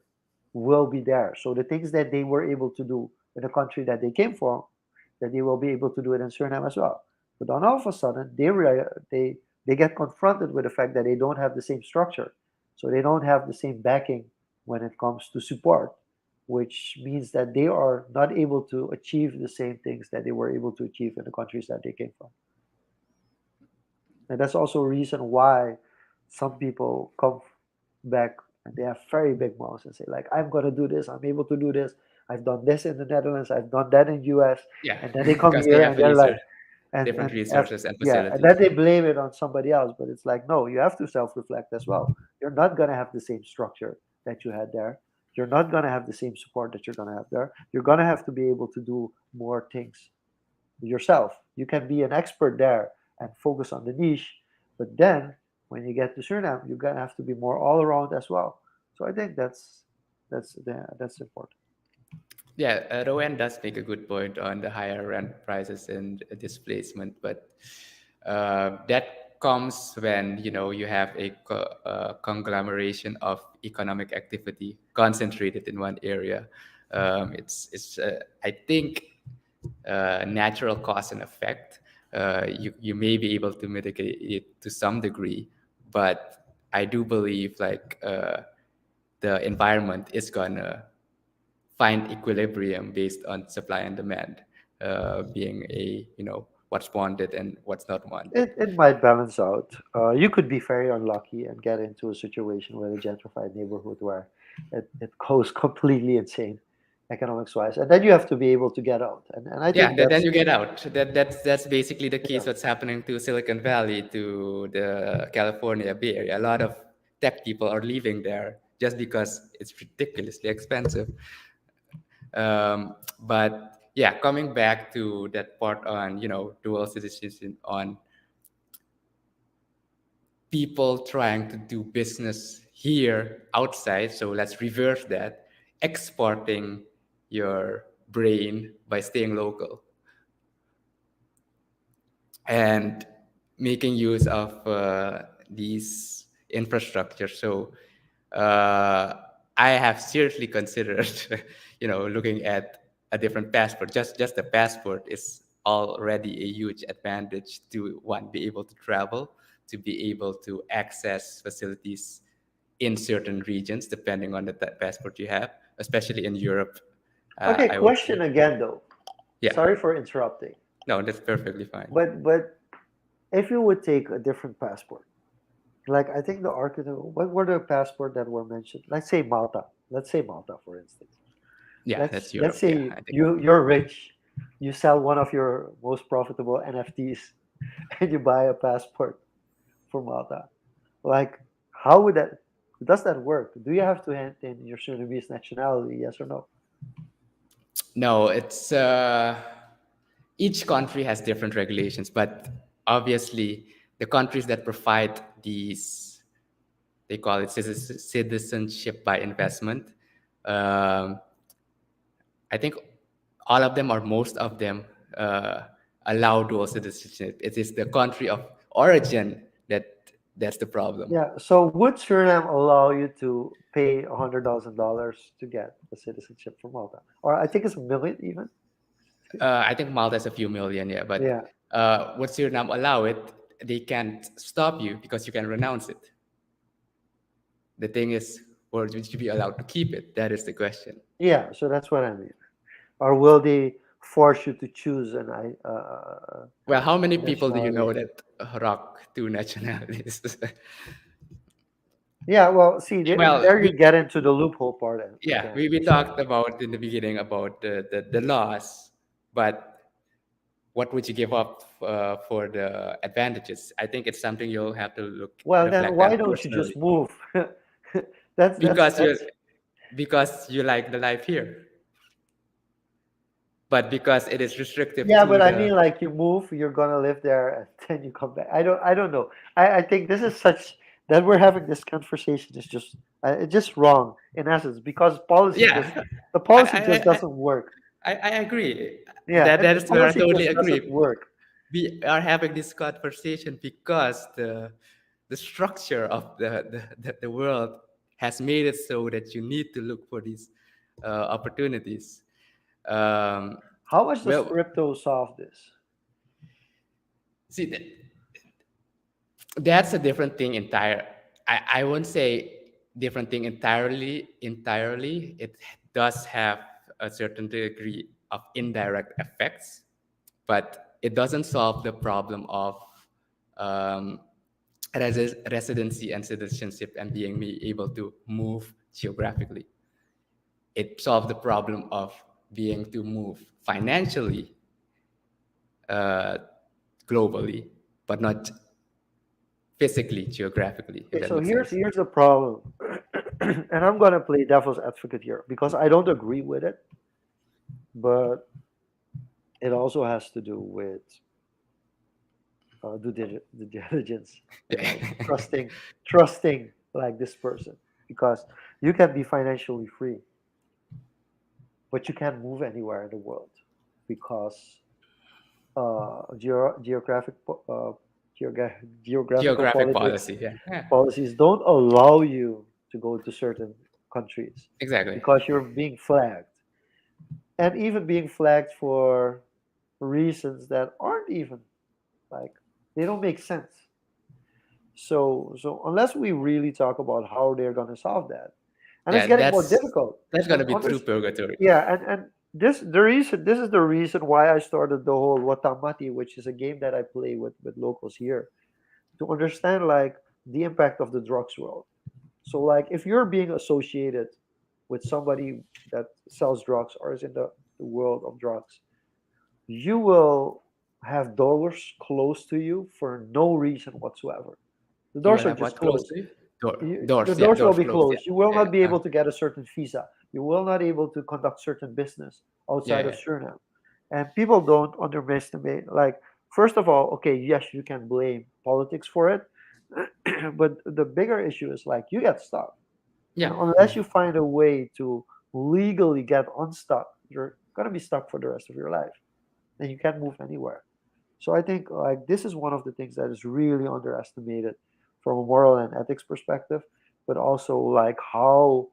B: will be there. So the things that they were able to do in the country that they came from, that they will be able to do it in Suriname as well. But then all of a sudden, they get confronted with the fact that they don't have the same structure, so they don't have the same backing when it comes to support, which means that they are not able to achieve the same things that they were able to achieve in the countries that they came from. And that's also a reason why some people come back and they have very big mouths and say, like, I'm going to do this, I'm able to do this, I've done this in the Netherlands, I've done that in US.
A: Yeah,
B: And then they come
A: because they
B: here
A: have
B: and they're like,
A: different
B: and
A: resources and
B: yeah, and then
A: facilities.
B: they blame it on somebody else. But it's like, no, you have to self reflect as well. You're not going to have the same structure that you had there. You're not going to have the same support that you're going to have there. You're going to have to be able to do more things yourself. You can be an expert there and focus on the niche, but then when you get to Suriname, you're gonna have to be more all around as well. So I think that's important.
A: Yeah, Rowan does make a good point on the higher rent prices and displacement, but that comes when you have a conglomeration of economic activity concentrated in one area. It's I think natural cause and effect. You may be able to mitigate it to some degree, but I do believe like the environment is gonna find equilibrium based on supply and demand, being what's wanted and what's not wanted.
B: It might balance out. You could be very unlucky and get into a situation where a gentrified neighborhood where it goes completely insane economics wise, and then you have to be able to get out. And I
A: Yeah,
B: think
A: then
B: that's
A: you get out. That's basically the
B: yeah.
A: case. What's happening to Silicon Valley, to the California Bay Area? A lot of tech people are leaving there just because it's ridiculously expensive. But yeah, coming back to that part on dual citizenship, on people trying to do business here outside. So let's reverse that, exporting your brain by staying local and making use of these infrastructure. So uh, I have seriously considered, looking at a different passport. Just the passport is already a huge advantage to one, be able to travel, to be able to access facilities in certain regions, depending on the passport you have, especially in Europe.
B: Okay,
A: I would
B: question
A: say,
B: again though.
A: yeah,
B: Sorry for interrupting,
A: no, that's perfectly fine.
B: but if you would take a different passport, like I think the architect, what were the passport that were mentioned? Let's say Malta. Let's say Malta, for instance.
A: Yeah,
B: Let's
A: that's
B: let's
A: Europe. Yeah,
B: say
A: I think.
B: you're rich, you sell one of your most profitable NFTs, and you buy a passport for Malta. Like, how would that? Does that work? Do you have to hand in your Sudanese nationality? Yes or no?
A: No, it's each country has different regulations, but obviously the countries that provide these, they call it citizenship by investment. Um, I think all of them or most of them uh, allow dual citizenship. It is the country of origin that's the problem.
B: Yeah. So would Suriname allow you to pay $100,000 to get a citizenship for Malta, or I think it's a million even?
A: I think Malta has a few million, yeah, but
B: Yeah.
A: what Suriname allow it, they can't stop you because you can renounce it. The thing is, would you be allowed to keep it? That is the question.
B: Yeah. So that's what I mean. Or will they force you to choose
A: Well, how many people do you
B: nationality?
A: know that rock two nationalities?
B: Yeah. Well, see,
A: Well,
B: there you get into the loophole part
A: yeah,
B: again.
A: we
B: It's like,
A: talked about in the beginning about the laws, but what would you give up for the advantages? I think it's something you'll have to
B: well, then
A: reflect on
B: why don't you just
A: personally,
B: move? that's
A: because you
B: that's
A: because you like the life here. but because it is restrictive
B: Yeah, but
A: to
B: I mean,
A: the
B: like you move, you're gonna live there, and then you come back. I don't know. I think this is such that we're having this conversation is just it's just wrong in essence because
A: yeah,
B: the
A: I
B: policy just
A: I, I
B: doesn't work.
A: I agree.
B: Yeah, and
A: That
B: the
A: is where I
B: policy
A: totally
B: just doesn't
A: agree.
B: work.
A: We are having this conversation because the structure of the world has made it so that you need to look for these opportunities. Um,
B: How much does
A: well,
B: crypto solve this?
A: see, that's a different thing entire. I won't say different thing entirely. It does have a certain degree of indirect effects, but it doesn't solve the problem of um, residency and citizenship and being able to move geographically. It solved the problem of being to move financially, uh, globally, but not physically, geographically, if
B: Okay,
A: that
B: so
A: makes sense.
B: here's the problem, and I'm gonna play devil's advocate here because I don't agree with it, but it also has to do with due diligence and like trusting like this person because you can be financially free, but you can't move anywhere in the world because geographical
A: Geographic
B: politics
A: policy, yeah, yeah,
B: policies don't allow you to go to certain countries
A: exactly.
B: because you're being flagged and even being flagged for reasons that aren't even like they don't make sense. So unless we really talk about how they're going to solve that, and it's
A: Yeah,
B: getting more difficult,
A: that's
B: and
A: gonna be true purgatory.
B: yeah, and this is the reason why I started the whole Watamati, which is a game that I play with locals here to understand like the impact of the drugs world. So like if you're being associated with somebody that sells drugs or is in the world of drugs, you will have doors closed to you for no reason whatsoever. The
A: You will
B: doors are
A: have
B: just
A: what close
B: closed.
A: to you?
B: The
A: Doors, yeah,
B: doors will
A: doors
B: be
A: closed, yeah,
B: closed. You will
A: yeah,
B: not be able to get a certain visa. You will not able to conduct certain business
A: yeah,
B: outside of
A: yeah.
B: Suriname. And people don't underestimate. Like, first of all, okay, yes, you can blame politics for it, but the bigger issue is like you get stuck, and
A: Yeah.
B: unless you find a way to legally get unstuck, you're gonna be stuck for the rest of your life, and you can't move anywhere. So I think like this is one of the things that is really underestimated from a moral and ethics perspective, but also like how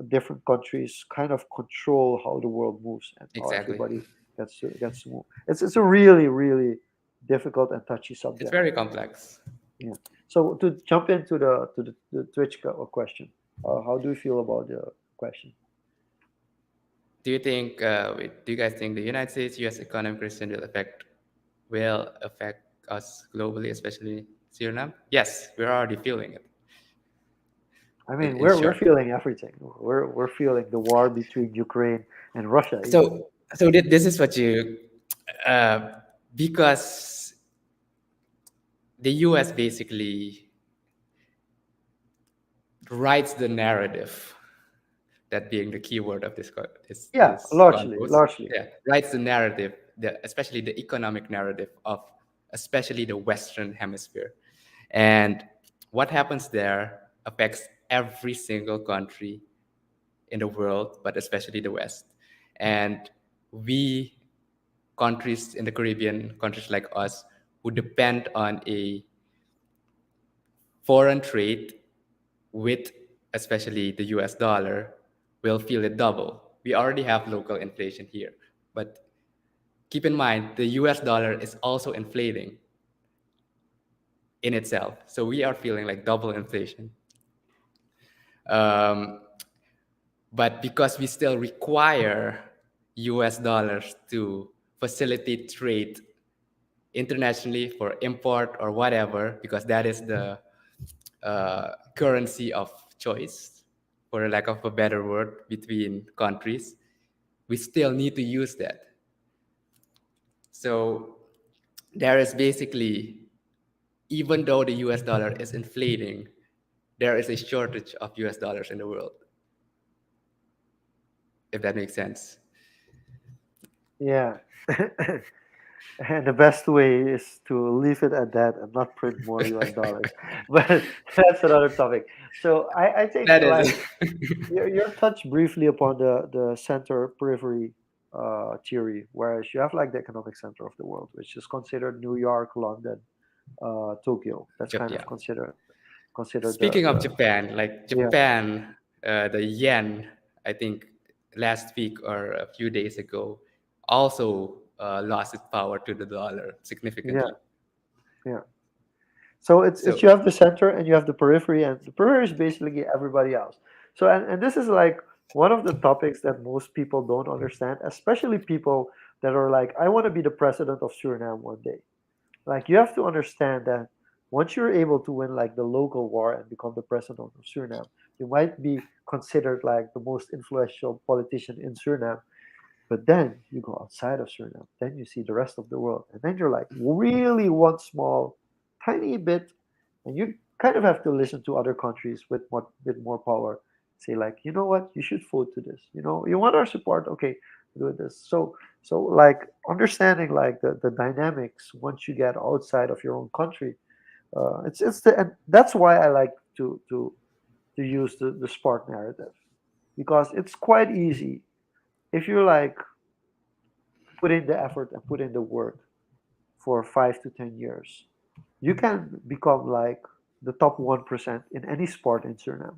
B: different countries kind of control how the world moves and how
A: Exactly.
B: everybody gets to move. It's a really difficult and touchy
A: It's
B: subject.
A: very complex.
B: Yeah. So to jump into the Twitch question, how do you feel about the question?
A: Do you think? Do you guys think the United States U.S. economic recession will affect us globally, especially Suriname? Yes, we're already feeling it.
B: I mean,
A: In
B: we're
A: short,
B: feeling everything. We're feeling the war between Ukraine and Russia even.
A: so this is what you uh, because the U.S. basically writes the narrative, that being the key word of
B: Yeah,
A: this
B: largely,
A: concourse,
B: largely.
A: yeah, writes the narrative, especially the economic narrative of especially the Western Hemisphere, and what happens there affects every single country in the world, but especially the West, and we countries in the Caribbean, countries like us, who depend on a foreign trade with especially the US dollar will feel it double. We already have local inflation here, but keep in mind the US dollar is also inflating in itself. So we are feeling like double inflation. Um, but because we still require US dollars to facilitate trade internationally for import or whatever, because that is the currency of choice, for lack of a better word, between countries, we still need to use that. So there is basically, even though the US dollar is inflating, there is a shortage of US dollars in the world, if that makes sense.
B: Yeah. And the best way is to leave it at that and not print more US dollars. But that's another topic. So I think
A: That
B: like
A: is.
B: you're touched briefly upon the center periphery theory, whereas you have like the economic center of the world, which is considered New York, London, Tokyo. That's kind of
A: Yeah.
B: considered
A: Speaking of
B: the
A: Japan, like
B: yeah
A: Japan, the yen, I think last week or a few days ago, also lost its power to the dollar
B: yeah
A: significantly.
B: yeah. So it's
A: So,
B: you have the center and you have the periphery, and the periphery is basically everybody else. So and this is like one of the topics that most people don't understand, especially people that are like, I want to be the president of Suriname one day. Like you have to understand that once you're able to win like the local war and become the president of Suriname, you might be considered like the most influential politician in Suriname. But then you go outside of Suriname, then you see the rest of the world, and then you're like really one small, tiny bit, and you kind of have to listen to other countries with more bit more power. Say like, you know what, you should vote to this. You know, you want our support, okay, do this. So like understanding like the dynamics once you get outside of your own country, it's the and that's why I like to use the sport narrative because it's quite easy if you're like put in the effort and put in the work for 5 to 10 years, you can become like the top 1% in any sport in Suriname.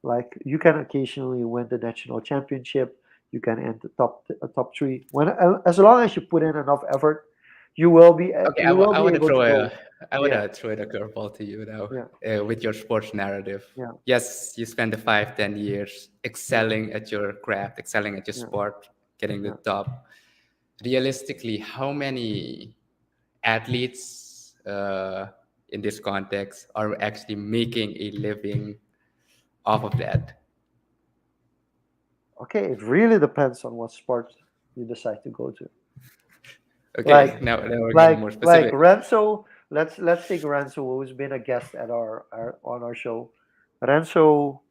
B: Like you can occasionally win the national championship, you can end the top three. When as long as you put in enough effort,
A: okay,
B: you will
A: I
B: be
A: want to
B: able to
A: throw
B: go.
A: I want
B: Yeah,
A: to throw in a curveball to you now
B: yeah,
A: with your sports narrative.
B: yeah,
A: Yes, you spend the 5, 10 years
B: yeah,
A: excelling at your craft, excelling at your
B: yeah,
A: sport, getting the
B: yeah.
A: top. Realistically, how many athletes in this context are actually making a living off of that?
B: Okay, it really depends on what sport you decide to go to.
A: Okay,
B: Like
A: now we're getting more
B: like
A: specific.
B: Renzo. Let's take Renzo, who's been a guest at our on our show. Renzo,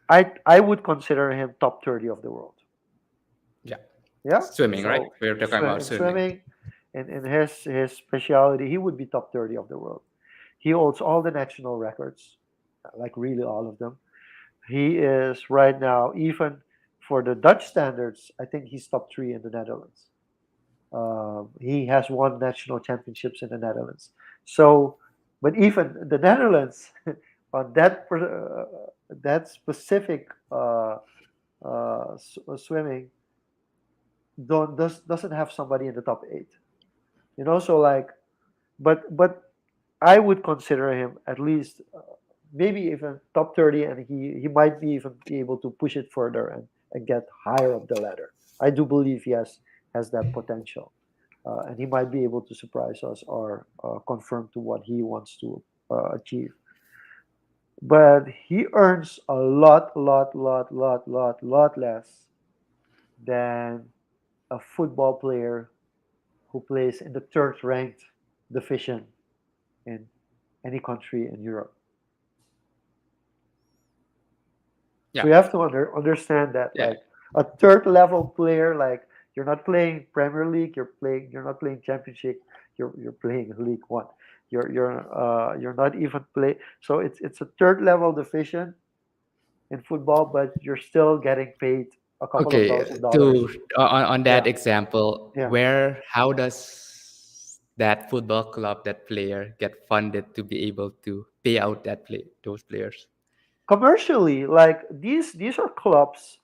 B: I would consider him top 30 of the world.
A: Yeah,
B: Yeah.
A: swimming, right?
B: So
A: We're talking about
B: in
A: swimming.
B: swimming, in his specialty, he would be top 30 of the world. He holds all the national records, like really all of them. He is right now even for the Dutch standards. I think he's top three in the Netherlands. He has won national championships in the Netherlands. So, but even the Netherlands on that specific swimming doesn't have somebody in the top eight. You know, so like, but I would consider him at least maybe even top 30, and he might be even be able to push it further and get higher up the ladder. I do believe he has that potential, and he might be able to surprise us or confirm to what he wants to achieve. But he earns a lot less than a football player who plays in the third ranked division in any country in Europe. So
A: Yeah,
B: you have to understand that
A: yeah.
B: like a third level player, like you're not playing Premier League, you're not playing Championship, you're playing League One. You're not even play. So it's a third level division in football, but you're still getting paid a couple of
A: Okay,
B: thousand
A: to
B: dollars.
A: on
B: Yeah,
A: that example,
B: yeah.
A: how does that football club, that player, get funded to be able to pay out those players?
B: Commercially, like these are clubs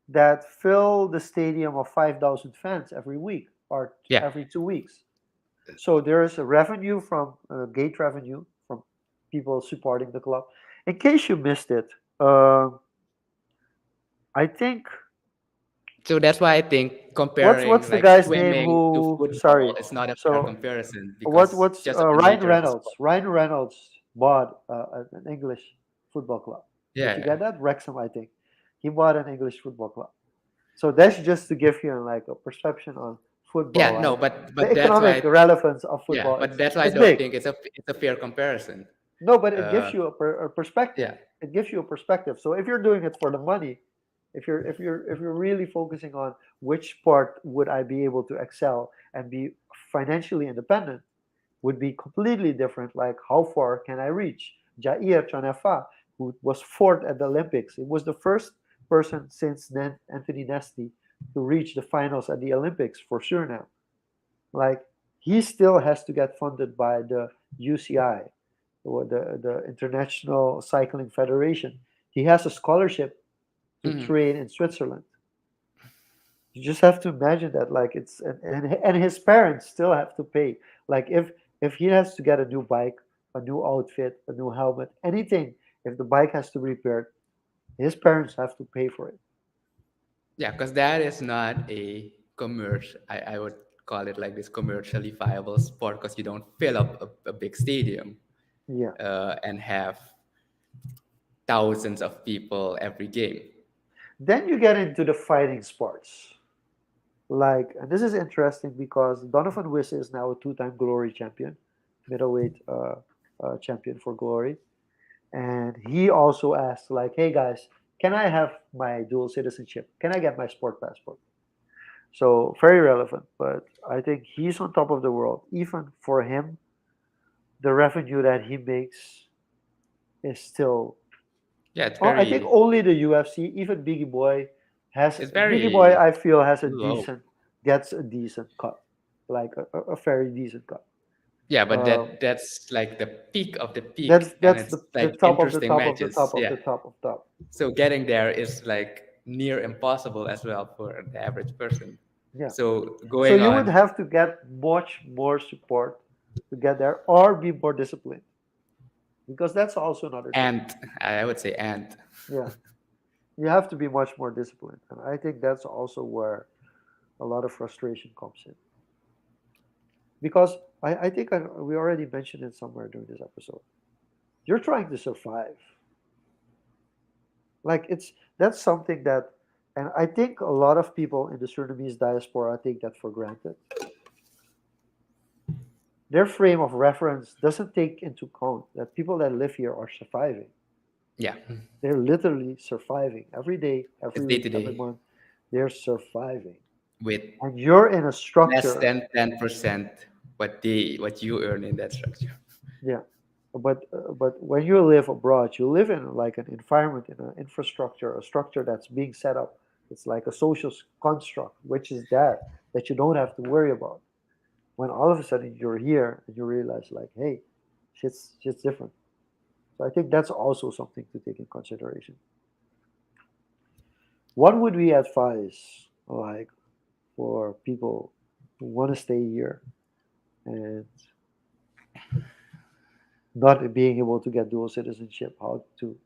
B: that fill the stadium of 5,000 fans every week or
A: Yeah.
B: every 2 weeks. So there is a revenue from gate revenue from people supporting the club. In case you missed it, uh, I think
A: So that's why I think comparing
B: what's the
A: like
B: guy's name
A: swimming to
B: who?
A: football
B: Sorry.
A: is not a fair
B: So
A: comparison
B: what
A: because
B: what's
A: just of the
B: Ryan
A: nature of the
B: Reynolds?
A: sport.
B: Ryan Reynolds bought an English football club. Did you
A: Yeah.
B: get that? Wrexham, I think. He bought an English football club. So that's just to give you like a perception on football,
A: Yeah, no,
B: like the
A: but that's
B: economic
A: why
B: relevance of
A: yeah,
B: football.
A: but that's why I
B: It's
A: don't
B: big.
A: think it's a fair comparison.
B: No, but it
A: Uh,
B: gives you a perspective.
A: yeah.
B: It gives you a perspective. So if you're doing it for the money, If you're really focusing on which part would I be able to excel and be financially independent, would be completely different. Like, how far can I reach? Jair Chanefa, who was fourth at the Olympics, it was the first person since then Anthony Nesty to reach the finals at the Olympics for Suriname. Like, he still has to get funded by the UCI, or the International Cycling Federation. He has a scholarship to
A: Mhm.
B: train in Switzerland. You just have to imagine that, like, it's and his parents still have to pay. Like, if he has to get a new bike, a new outfit, a new helmet, anything, if the bike has to be repaired, his parents have to pay for it.
A: Yeah, because that is not a commercial. I would call it like this commercially viable sport because you don't fill up a big stadium
B: Yeah.
A: and have thousands of people every game.
B: Then you get into the fighting sports. Like, and this is interesting because Donovan Wisse is now a two-time Glory champion, middleweight champion for Glory, and he also asked, like, "Hey guys, can I have my dual citizenship? Can I get my sport passport?" So very relevant, but I think he's on top of the world. Even for him, the revenue that he makes is still.
A: Yeah, it's
B: Oh, I think
A: very
B: only the UFC. Even
A: it's
B: Biggie Boy.
A: very
B: I feel has a
A: low.
B: decent gets a decent cut, like a very decent cut.
A: Yeah, but
B: Uh,
A: that's like the peak of the
B: that's
A: peak, and
B: that's
A: it's
B: the
A: like
B: top of the
A: interesting
B: top of the
A: matches.
B: top of
A: Yeah,
B: the top of top.
A: so getting there is like near impossible as well for the average person.
B: Yeah.
A: So
B: So
A: going
B: you would
A: on,
B: have to get much more support to get there, or be more disciplined, because that's also another thing.
A: and I would say and
B: Yeah, you have to be much more disciplined, and I think that's also where a lot of frustration comes in. Because I think we already mentioned it somewhere during this episode. You're trying to survive. Like, that's something that, and I think a lot of people in the Surinamese diaspora take that for granted. Their frame of reference doesn't take into account that people that live here are surviving.
A: yeah,
B: They're literally surviving every day,
A: it's
B: every
A: day
B: week,
A: to
B: every
A: day
B: month. They're surviving,
A: with
B: and you're in a
A: less
B: structure.
A: than 10% what you earn in that structure.
B: Yeah, but when you live abroad, you live in like an environment, in an infrastructure, a structure that's being set up. It's like a social construct, which is there, that you don't have to worry about. When all of a sudden you're here and you realize, like, hey, shit's different. So I think that's also something to take in consideration. What would we advise, like, for people who want to stay here and not being able to get dual citizenship, how to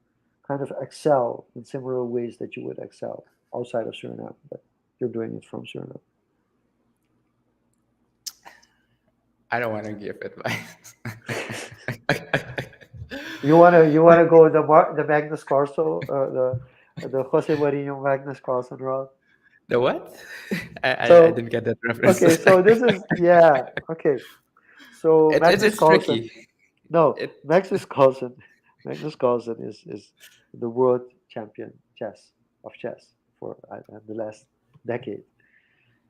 B: kind of excel in similar ways that you would excel outside of Suriname, but you're doing it from Suriname.
A: I don't want to give advice.
B: You wanna go the Magnus Carlsen, the Jose Mourinho Magnus Carlsen route.
A: The what? I
B: So
A: didn't get that reference.
B: okay, so this is, yeah, okay. So Magnus
A: It's
B: Carlsen,
A: tricky.
B: no,
A: It
B: Magnus Carlsen is the world champion chess for the last decade,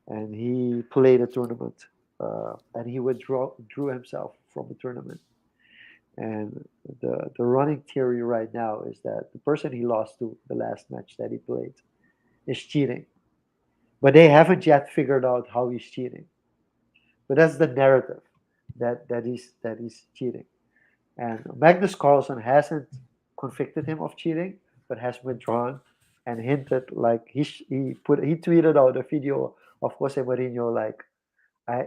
B: and he played a tournament, and he drew himself from the tournament. And the running theory right now is that the person he lost to the last match that he played is cheating, but they haven't yet figured out how he's cheating. But that's the narrative, that he's cheating. And Magnus Carlsen hasn't convicted him of cheating, but has withdrawn and hinted, like, he tweeted out a video of Jose Mourinho, like,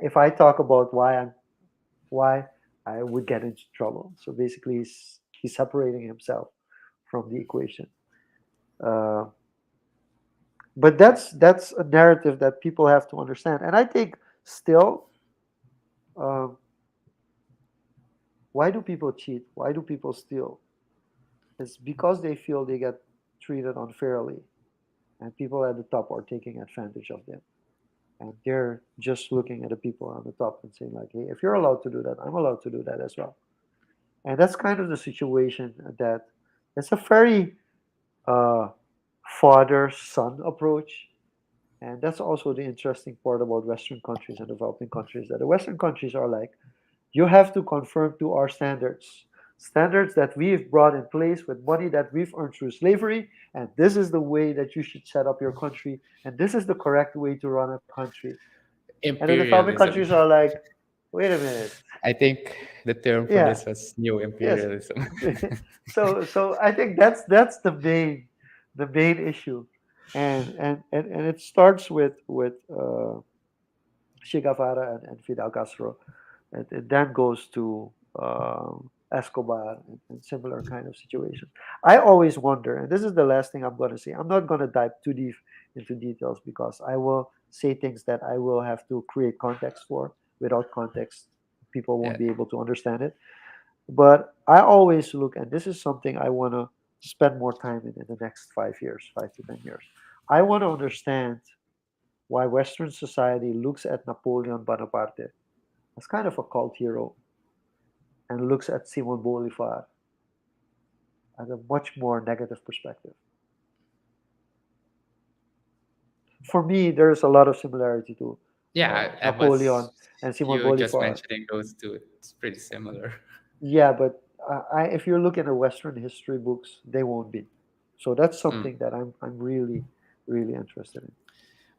B: if I talk about why I would get into trouble. So basically, he's separating himself from the equation. Uh, but that's a narrative that people have to understand, and I think still, um, why do people cheat? Why do people steal? It's because they feel they get treated unfairly, and people at the top are taking advantage of them. And they're just looking at the people on the top and saying, like, hey, if you're allowed to do that, I'm allowed to do that as well. And that's kind of the situation, that it's a very uh, father son approach. And that's also the interesting part about Western countries and developing countries, that the Western countries are like, you have to conform to our standards. Standards that we've brought in place with money that we've earned through slavery, and this is the way that you should set up your country, and this is the correct way to run a country. And the developing countries
A: Imperialism.
B: are like, wait a minute,
A: I think the term for
B: yeah,
A: this was neo
B: yes.
A: imperialism.
B: So I think that's the main issue, and it starts with Che Guevara and Fidel Castro, and it then goes to Escobar and similar kind of situations. I always wonder, and this is the last thing I'm going to say. I'm not going to dive too deep into details because I will say things that I will have to create context for. Without context, people
A: Yeah.
B: won't be able to understand it. But I always look, and this is something I want to spend more time in the next 5 years, 5 to 10 years. I want to understand why Western society looks at Napoleon Bonaparte as kind of a cult hero and looks at Simon Bolivar as a much more negative perspective. For me, there's a lot of similarity to
A: Yeah, I
B: Napoleon
A: was
B: and Simon
A: you just
B: Bolivar.
A: mentioning those two. It's pretty similar.
B: Yeah, but if you're looking at Western history books, they won't be. So that's
A: Mm.
B: something that I'm really really interested in.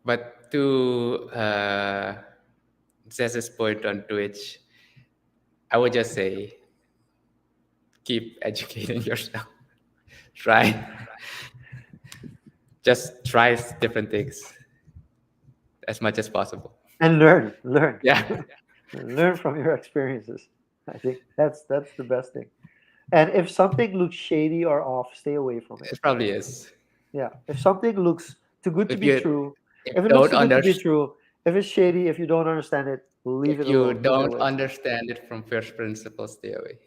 A: But to Cesar's point on Twitch, I would just say keep educating yourself. Try, just try different things as much as possible.
B: And learn,
A: Yeah,
B: learn from your experiences. I think that's the best thing. And if something looks shady or off, stay away from it.
A: it probably is.
B: Yeah. If something looks too good to
A: If
B: be
A: you
B: true,
A: if
B: if it looks
A: don't
B: too good to
A: under
B: be true, if it's shady, if you don't understand it, leave
A: if
B: it
A: you
B: alone. Put it
A: don't
B: away.
A: understand it from first principles, stay away.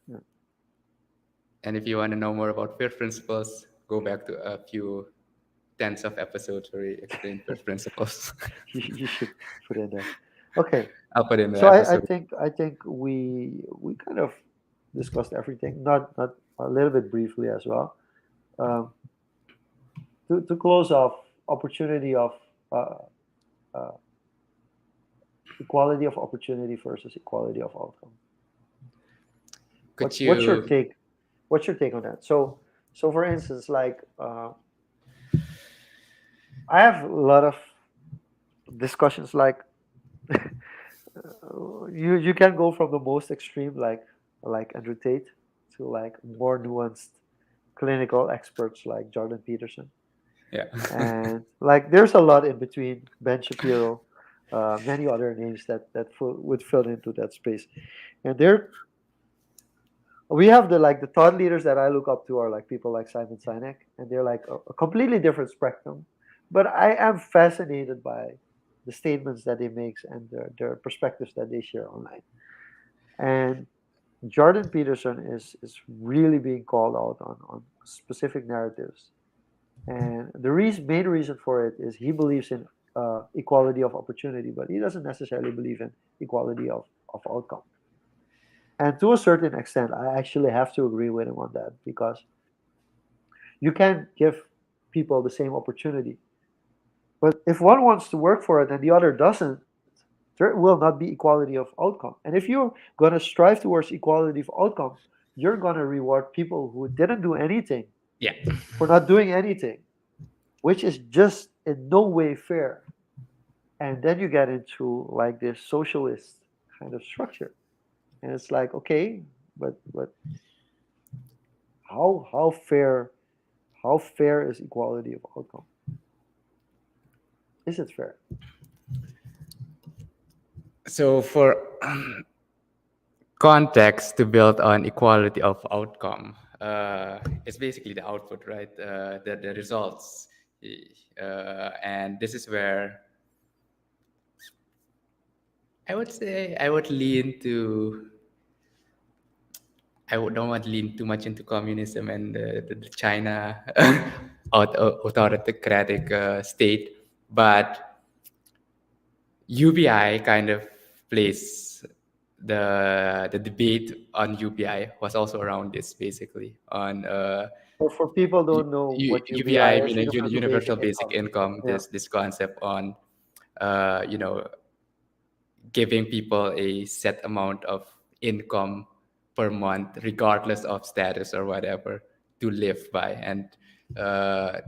B: Yeah.
A: And if you want to know more about first principles, go back to a few tens of episodes where we explain first principles.
B: You should put it there. Okay.
A: I'll put in the
B: So I
A: episode.
B: think we kind of discussed everything, not a little bit briefly as well. Um, to close off, opportunity of uh, uh, equality of opportunity versus equality of outcome.
A: Could
B: What's your
A: you?
B: take? What's your take on that? So for instance, like I have a lot of discussions. Like you can go from the most extreme, like Andrew Tate, to like more nuanced clinical experts like Jordan Peterson,
A: Yeah.
B: and like there's a lot in between. Ben Shapiro, many other names that would fill into that space, and there we have the thought leaders that I look up to are like people like Simon Sinek, and they're like a completely different spectrum. But I am fascinated by the statements that they make and their perspectives that they share online. And Jordan Peterson is really being called out on specific narratives. And the main reason for it is he believes in equality of opportunity, but he doesn't necessarily believe in equality of outcome. And to a certain extent, I actually have to agree with him on that because you can't give people the same opportunity. But if one wants to work for it and the other doesn't, there will not be equality of outcome. And if you're going to strive towards equality of outcome, you're going to reward people who didn't do anything
A: Yeah.
B: for not doing anything, which is just in no way fair. And then you get into like this socialist kind of structure. And it's like, okay, but how fair is equality of outcome? Is it fair?
A: So for context to build on equality of outcome, it's basically the output, right? The results, and this is where I would say I would lean to. Don't want to lean too much into communism and the China autocratic state, but UBI kind of plays the debate on UBI was also around this, basically on
B: For people don't know what
A: UBI,
B: UBI is,
A: meaning
B: universal
A: universal
B: basic
A: basic
B: income.
A: income.
B: Yeah.
A: This concept on you know, giving people a set amount of income per month, regardless of status or whatever, to live by. And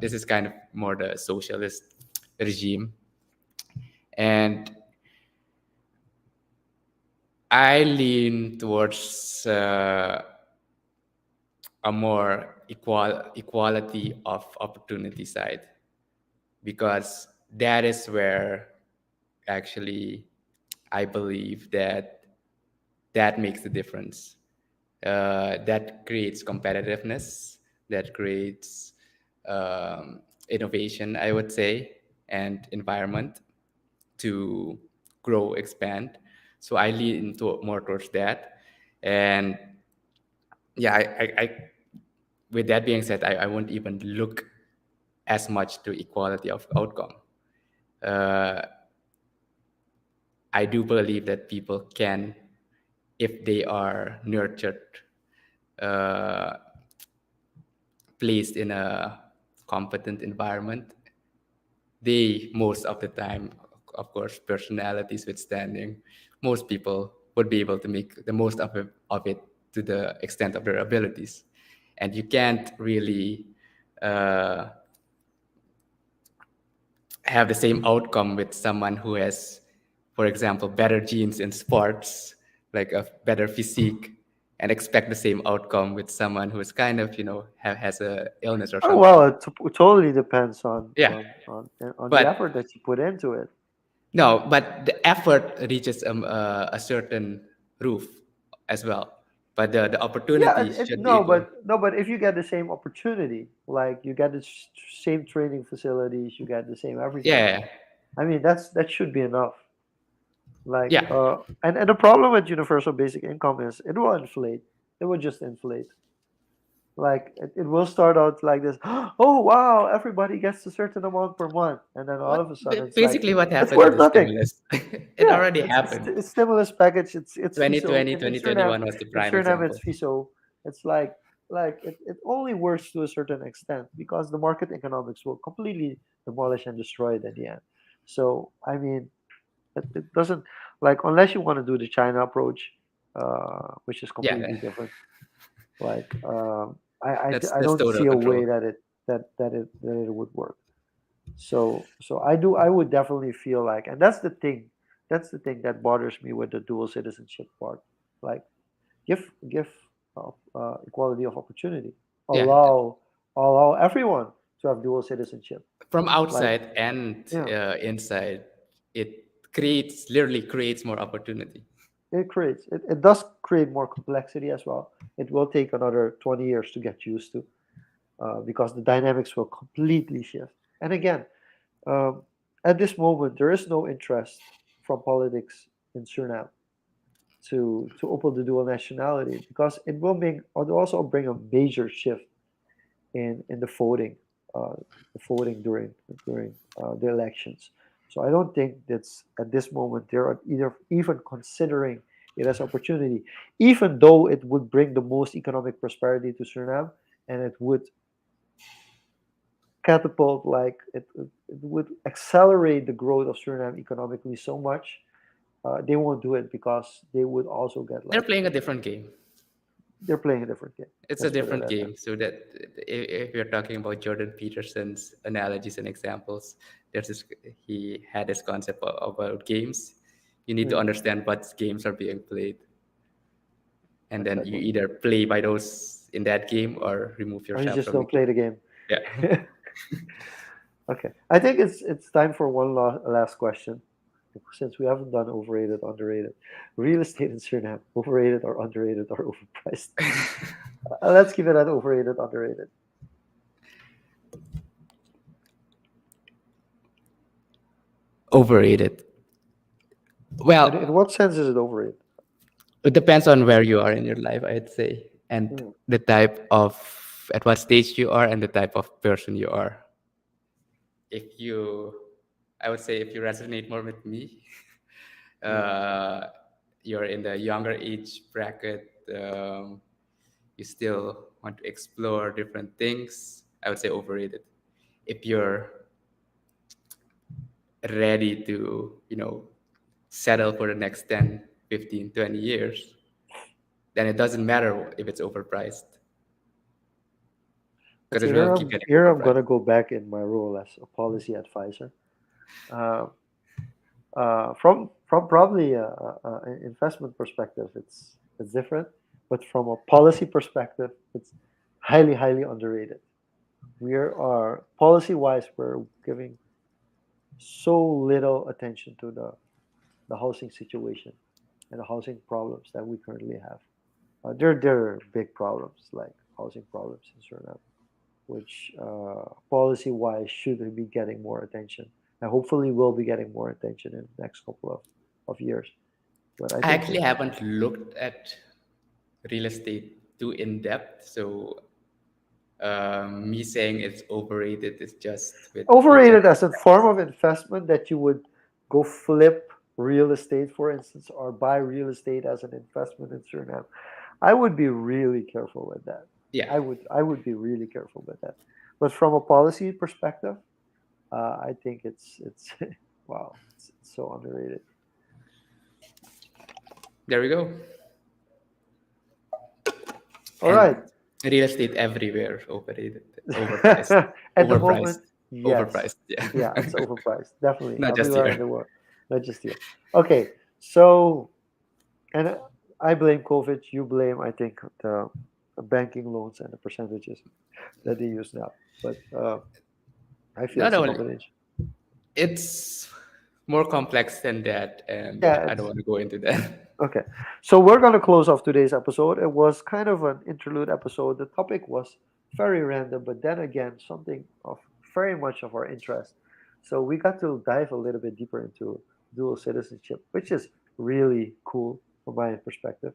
A: this is kind of more the socialist regime. And I lean towards a more equality of opportunity side, because that is where actually I believe that that makes the difference. That creates competitiveness, that creates innovation, I would say, and environment to grow, expand. So I lean into more towards that. And yeah, with that being said, I won't even look as much to equality of outcome. Uh, I do believe that people can, if they are nurtured, uh, placed in a competent environment, they, most of the time, of course, personalities withstanding, most people would be able to make the most of it to the extent of their abilities. And you can't really uh, have the same outcome with someone who has, for example, better genes in sports, like a better physique, and expect the same outcome with someone who is kind of, has a illness or
B: Oh well,
A: something.
B: it totally depends on
A: Yeah,
B: the
A: but
B: effort that you put into it.
A: no, but the effort reaches a certain roof as well. But the
B: Yeah,
A: opportunity should be
B: no,
A: equal.
B: but if you get the same opportunity, like you get the same training facilities, you get the same everything.
A: Yeah,
B: I mean, that should be enough. Like,
A: yeah.
B: and the problem with universal basic income is it will inflate. It will just inflate. Like it will start out like this. Oh wow, everybody gets a certain amount per month, and then all of a sudden it's like
A: Basically, what
B: it's
A: happened to
B: worth
A: the
B: nothing.
A: stimulus? It
B: Yeah,
A: already happened.
B: it's stimulus package. It's FISO
A: 2020,
B: in Suriname.
A: 2021 was the
B: In
A: prime
B: Suriname,
A: example.
B: it's FISO. It's like it only works to a certain extent because the market economics will completely demolish and destroy it at the end. So I mean, it doesn't like unless you want to do the China approach, which is
A: Yeah,
B: completely different. Like I
A: that's
B: don't
A: total
B: see a
A: control.
B: way that it would work. So I would definitely feel like, and that's the thing that bothers me with the dual citizenship part. Like give equality of opportunity,
A: Yeah,
B: allow allow everyone to have dual citizenship.
A: from
B: Like
A: outside and
B: yeah,
A: inside, it literally creates more opportunity.
B: it does create more complexity as well. It will take another 20 years to get used to because the dynamics will completely shift. And again, um, at this moment, there is no interest from politics in Suriname to open the dual nationality because it will also bring a major shift in the voting during the elections. So I don't think that's at this moment they're either even considering it as opportunity, even though it would bring the most economic prosperity to Suriname and it would catapult it would accelerate the growth of Suriname economically so much. They won't do it because they would also get
A: They're
B: like
A: playing a different game.
B: they're playing a different game.
A: It's a
B: Let's put it
A: different
B: at that.
A: game. So that if you're talking about Jordan Peterson's analogies and examples, he had this concept about games. You need to
B: Mm,
A: understand what games are being played, and then you
B: exactly.
A: either play by those in that game or remove
B: Or you
A: yourself
B: just
A: from the
B: don't play
A: game.
B: the game.
A: Yeah.
B: Okay. I think it's time for one last question. Since we haven't done overrated, underrated, real estate in Suriname, overrated or underrated or overpriced. Let's keep it at overrated, underrated.
A: Overrated.
B: In
A: Well,
B: what sense is it overrated?
A: it depends on where you are in your life, I'd say, and
B: Mm,
A: the type of at what stage you are and the type of person you are. If you, I would say, if you resonate more with me,
B: mm.
A: uh, you're in the younger age bracket, you still want to explore different things, I would say overrated. If you're ready to, settle for the next 10, 15, 20 years, then it doesn't matter if it's overpriced because
B: Okay,
A: it will keep getting
B: here I'm
A: overpriced.
B: gonna go back in my role as a policy advisor. Uh, from probably an investment perspective, it's different, but from a policy perspective, it's highly underrated. We are policy wise, we're giving so little attention to the housing situation and the housing problems that we currently have. There are big problems like housing problems in Suriname, which policy wise should be getting more attention, and hopefully will be getting more attention in the next couple of years. But I
A: I
B: think
A: actually haven't looked at real estate too in depth, so me saying it's overrated is just with the
B: overrated
A: general
B: as a form
A: sense.
B: of investment that you would go flip real estate, for instance, or buy real estate as an investment in Suriname. I would be really careful with that.
A: Yeah,
B: I would be really careful with that. But from a policy perspective, I think it's wow, it's so underrated.
A: there we go.
B: All right.
A: And real estate everywhere overrated, overpriced,
B: At the
A: overpriced,
B: moment, yes,
A: overpriced. Yeah,
B: yeah, it's overpriced. Definitely
A: not just
B: everywhere in
A: here.
B: the world, not just here. Okay, so and I blame COVID. You blame, I think, the banking loans and the percentages that they use now. But I feel
A: No,
B: it's a
A: no,
B: combination.
A: it's more complex than that, and
B: Yeah,
A: I don't
B: it's
A: want to go into that.
B: okay. So we're gonna close off today's episode. It was kind of an interlude episode. The topic was very random, but then again, something of very much of our interest. So we got to dive a little bit deeper into dual citizenship, which is really cool from my perspective.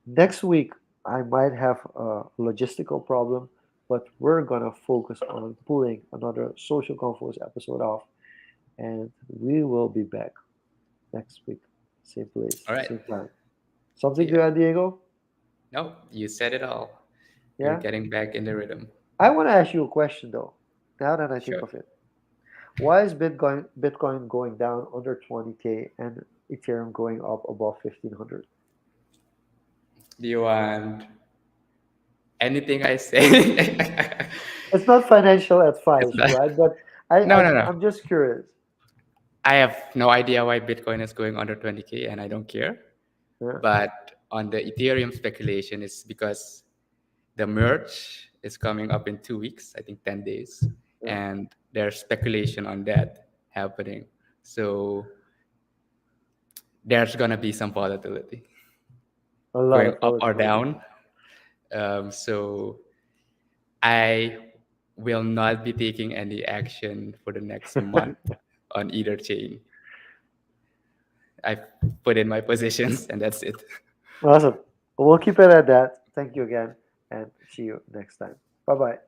B: Next week, I might have a logistical problem, but we're gonna focus on pulling another social confoes episode off, and we will be back next week, same place,
A: All right.
B: same time. Something
A: Yeah.
B: to add, Diego?
A: No, you said it all. We're
B: Yeah.
A: getting back in the rhythm.
B: I want to ask you a question though. Now that I think
A: Sure.
B: of it, why is Bitcoin going down under 20K and Ethereum going up above 1500?
A: Do you want anything I say?
B: It's not financial
A: It's
B: advice,
A: not.
B: right? But
A: No, no, no.
B: I'm just curious.
A: I have no idea why Bitcoin is going under 20K and I don't care.
B: Yeah.
A: But on the Ethereum speculation, it's because the merge is coming up in 2 weeks, I think 10 days.
B: Yeah.
A: And there's speculation on that happening. So there's going to be some volatility
B: A lot
A: going
B: of
A: up or
B: volatility.
A: down. So I will not be taking any action for the next month on either chain. I've put in my positions and that's it.
B: Awesome. We'll keep it at that. Thank you again and see you next time. Bye bye.